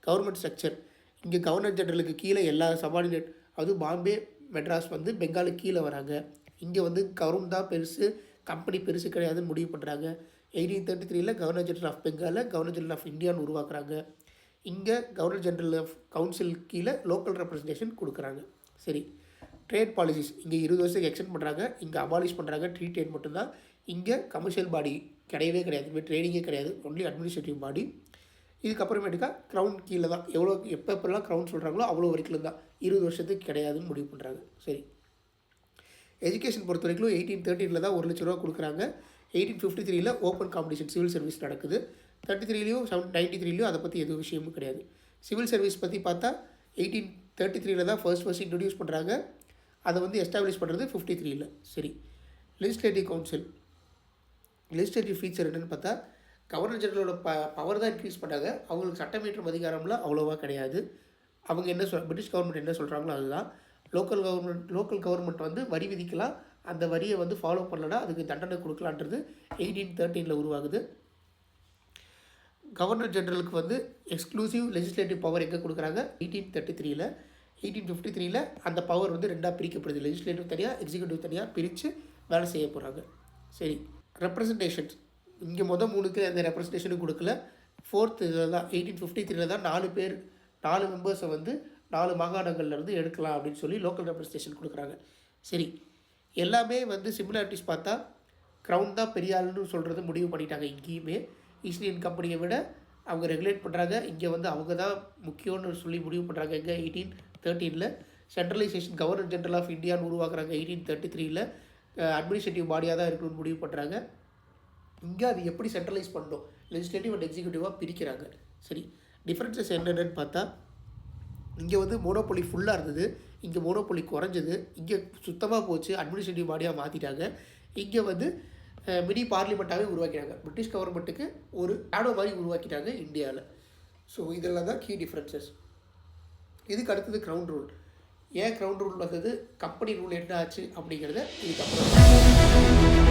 கவர்மெண்ட் ஸ்ட்ரக்சர் இங்கே கவர்னர் ஜெனரலுக்கு கீழே எல்லா சபார்டினேட், அதுவும் பாம்பே மெட்ராஸ் பெங்காலுக்கு கீழே வராங்க. இங்கே கவர்மெண்ட் தான் பெருசு, கம்பெனி பெருசு கிடையாதுன்னு முடிவு பண்ணுறாங்க. 1833 கவர்னர் ஜெனரல் ஆஃப் பெங்காலில் கவர்னர் ஜெனரல் ஆஃப் இந்தியான்னு உருவாக்குறாங்க. இங்கே கவர்னர் ஜெனரல் ஆஃப் கவுன்சில் கீழே லோக்கல் ரெப்ரஸன்டேஷன் கொடுக்குறாங்க. சரி, ட்ரேட் பாலிசிஸ் இங்கே 20 வருஷத்துக்கு எக்ஸ்டெண்ட் பண்ணுறாங்க, இங்கே அபாலிஷ் பண்ணுறாங்க. ட்ரேட் மட்டும்தான். இங்கே கமர்ஷியல் பாடி கிடையவே கிடையாது, இங்கே ட்ரேடிங்கே கிடையாது, ஒன்லி அட்மினிஸ்ட்ரேட்டிவ் பாடி. இதுக்கப்புறமேட்டுக்கா க்ரௌன் கீழே தான், எப்போல்லாம் க்ரௌன் சொல்கிறாங்களோ அவ்வளோ வரைக்கும் தான், 20 வருஷத்துக்கு கிடையாதுன்னு முடிவு பண்ணுறாங்க. சரி, எஜுகேஷன் பொறுத்த வரைக்கும் 1813 தான் 1 லட்ச ரூபா கொடுக்குறாங்க. 1853 ஓப்பன் காம்படிஷன் சிவில் சர்வீஸ் நடக்குது. 33 93 அதை பற்றி எதுவும் விஷயமும் கிடையாது. சிவில் சர்வீஸ் பற்றி பார்த்தா 1833 தான் ஃபர்ஸ்ட் இன்ட்ரடியூஸ் பண்ணுறாங்க. அதை எஸ்டாப்ளிஷ் பண்ணுறது 53. சரி, லெஜிஸ்லேட்டிவ் கவுன்சில் லெஜிஸ்லேட்டிவ் ஃபீச்சர் என்னென்னு பார்த்தா கவர்னர் ஜெனரலோட பவர் தான் இன்க்ரீஸ் பண்ணாங்க. அவங்களுக்கு சட்டமேற்றும் அதிகாரம்லாம் அவ்வளோவா கிடையாது. அவங்க என்ன பிரிட்டிஷ் கவர்மெண்ட் என்ன சொல்கிறாங்களோ அதுதான். லோக்கல் கவர்மெண்ட் வரி விதிக்கலாம், அந்த வரியை ஃபாலோ பண்ணலன்னா அதுக்கு தண்டனை கொடுக்கலான்றது 1813 உருவாகுது. கவர்னர் ஜெனரலுக்கு எக்ஸ்க்ளூசிவ் லெஜிஸ்லேட்டிவ் பவர் எங்கே கொடுக்குறாங்க? 1833. 1853 அந்த பவர் 2ஆக பிரிக்கப்படுது. லெஜிஸ்லேட்டிவ் தனியாக, எக்ஸிக்யூட்டிவ் தனியாக பிரித்து வேலை செய்ய போகிறாங்க. சரி, ரெப்ரசன்டேஷன்ஸ் இங்கே 3க்கு அந்த ரெப்ரசன்டேஷனும் கொடுக்கல. 4th இதில் தான் 1853 தான் 4 மெம்பர்ஸை 4 மாகாணங்கள்லேருந்து எடுக்கலாம் அப்படின்னு சொல்லி லோக்கல் ரெப்ரசன்டேஷன் கொடுக்குறாங்க. சரி, எல்லாமே சிமிலாரிட்டிஸ் பார்த்தா க்ரௌன் தான் பெரிய ஆளுன்னு சொல்கிறது முடிவு பண்ணிட்டாங்க. இங்கேயுமே ஈஸ்ட் இந்தியன் கம்பெனியை விட அவங்க ரெகுலேட் பண்ணுறாங்க. இங்கே அவங்க தான் முக்கியம்னு சொல்லி முடிவு பண்ணுறாங்க. எங்கே 1813 சென்ட்ரலைசேஷன் கவர்னர் ஜெனரல் ஆஃப் இந்தியான்னு உருவாக்குறாங்க. 1833 அட்மினிஸ்ட்ரேட்டிவ் பாடியாக தான் இருக்கணும்னு முடிவு பண்ணுறாங்க. இங்கே அது எப்படி சென்ட்ரலைஸ் பண்ணணும், லெஜிஸ்லேட்டிவ் அண்ட் எக்ஸிக்யூட்டிவாக பிரிக்கிறாங்க. சரி, டிஃப்ரென்சஸ் என்னென்னு பார்த்தா இங்கே மோனோபோலி ஃபுல்லாக இருந்தது, இங்கே மோனோபோலி குறைஞ்சது. இங்கே சுத்தமாக போச்சு, அட்மினிஸ்ட்ரேட்டிவ் பாடியாக மாற்றிட்டாங்க. இங்கே மினி பார்லிமெண்ட்டாகவே உருவாக்கிட்டாங்க. பிரிட்டிஷ் கவர்மெண்ட்டுக்கு ஒரு ஷேடோ மாதிரி உருவாக்கிட்டாங்க இந்தியாவில். ஸோ இதெல்லாம் தான் கீ டிஃப்ரென்சஸ். இதுக்கு அடுத்தது க்ரௌன் ரூல். ஏன் க்ரௌன் ரூல் கம்பெனி ரூல் என்ன ஆச்சு அப்படிங்கிறத இதுக்கப்புறம்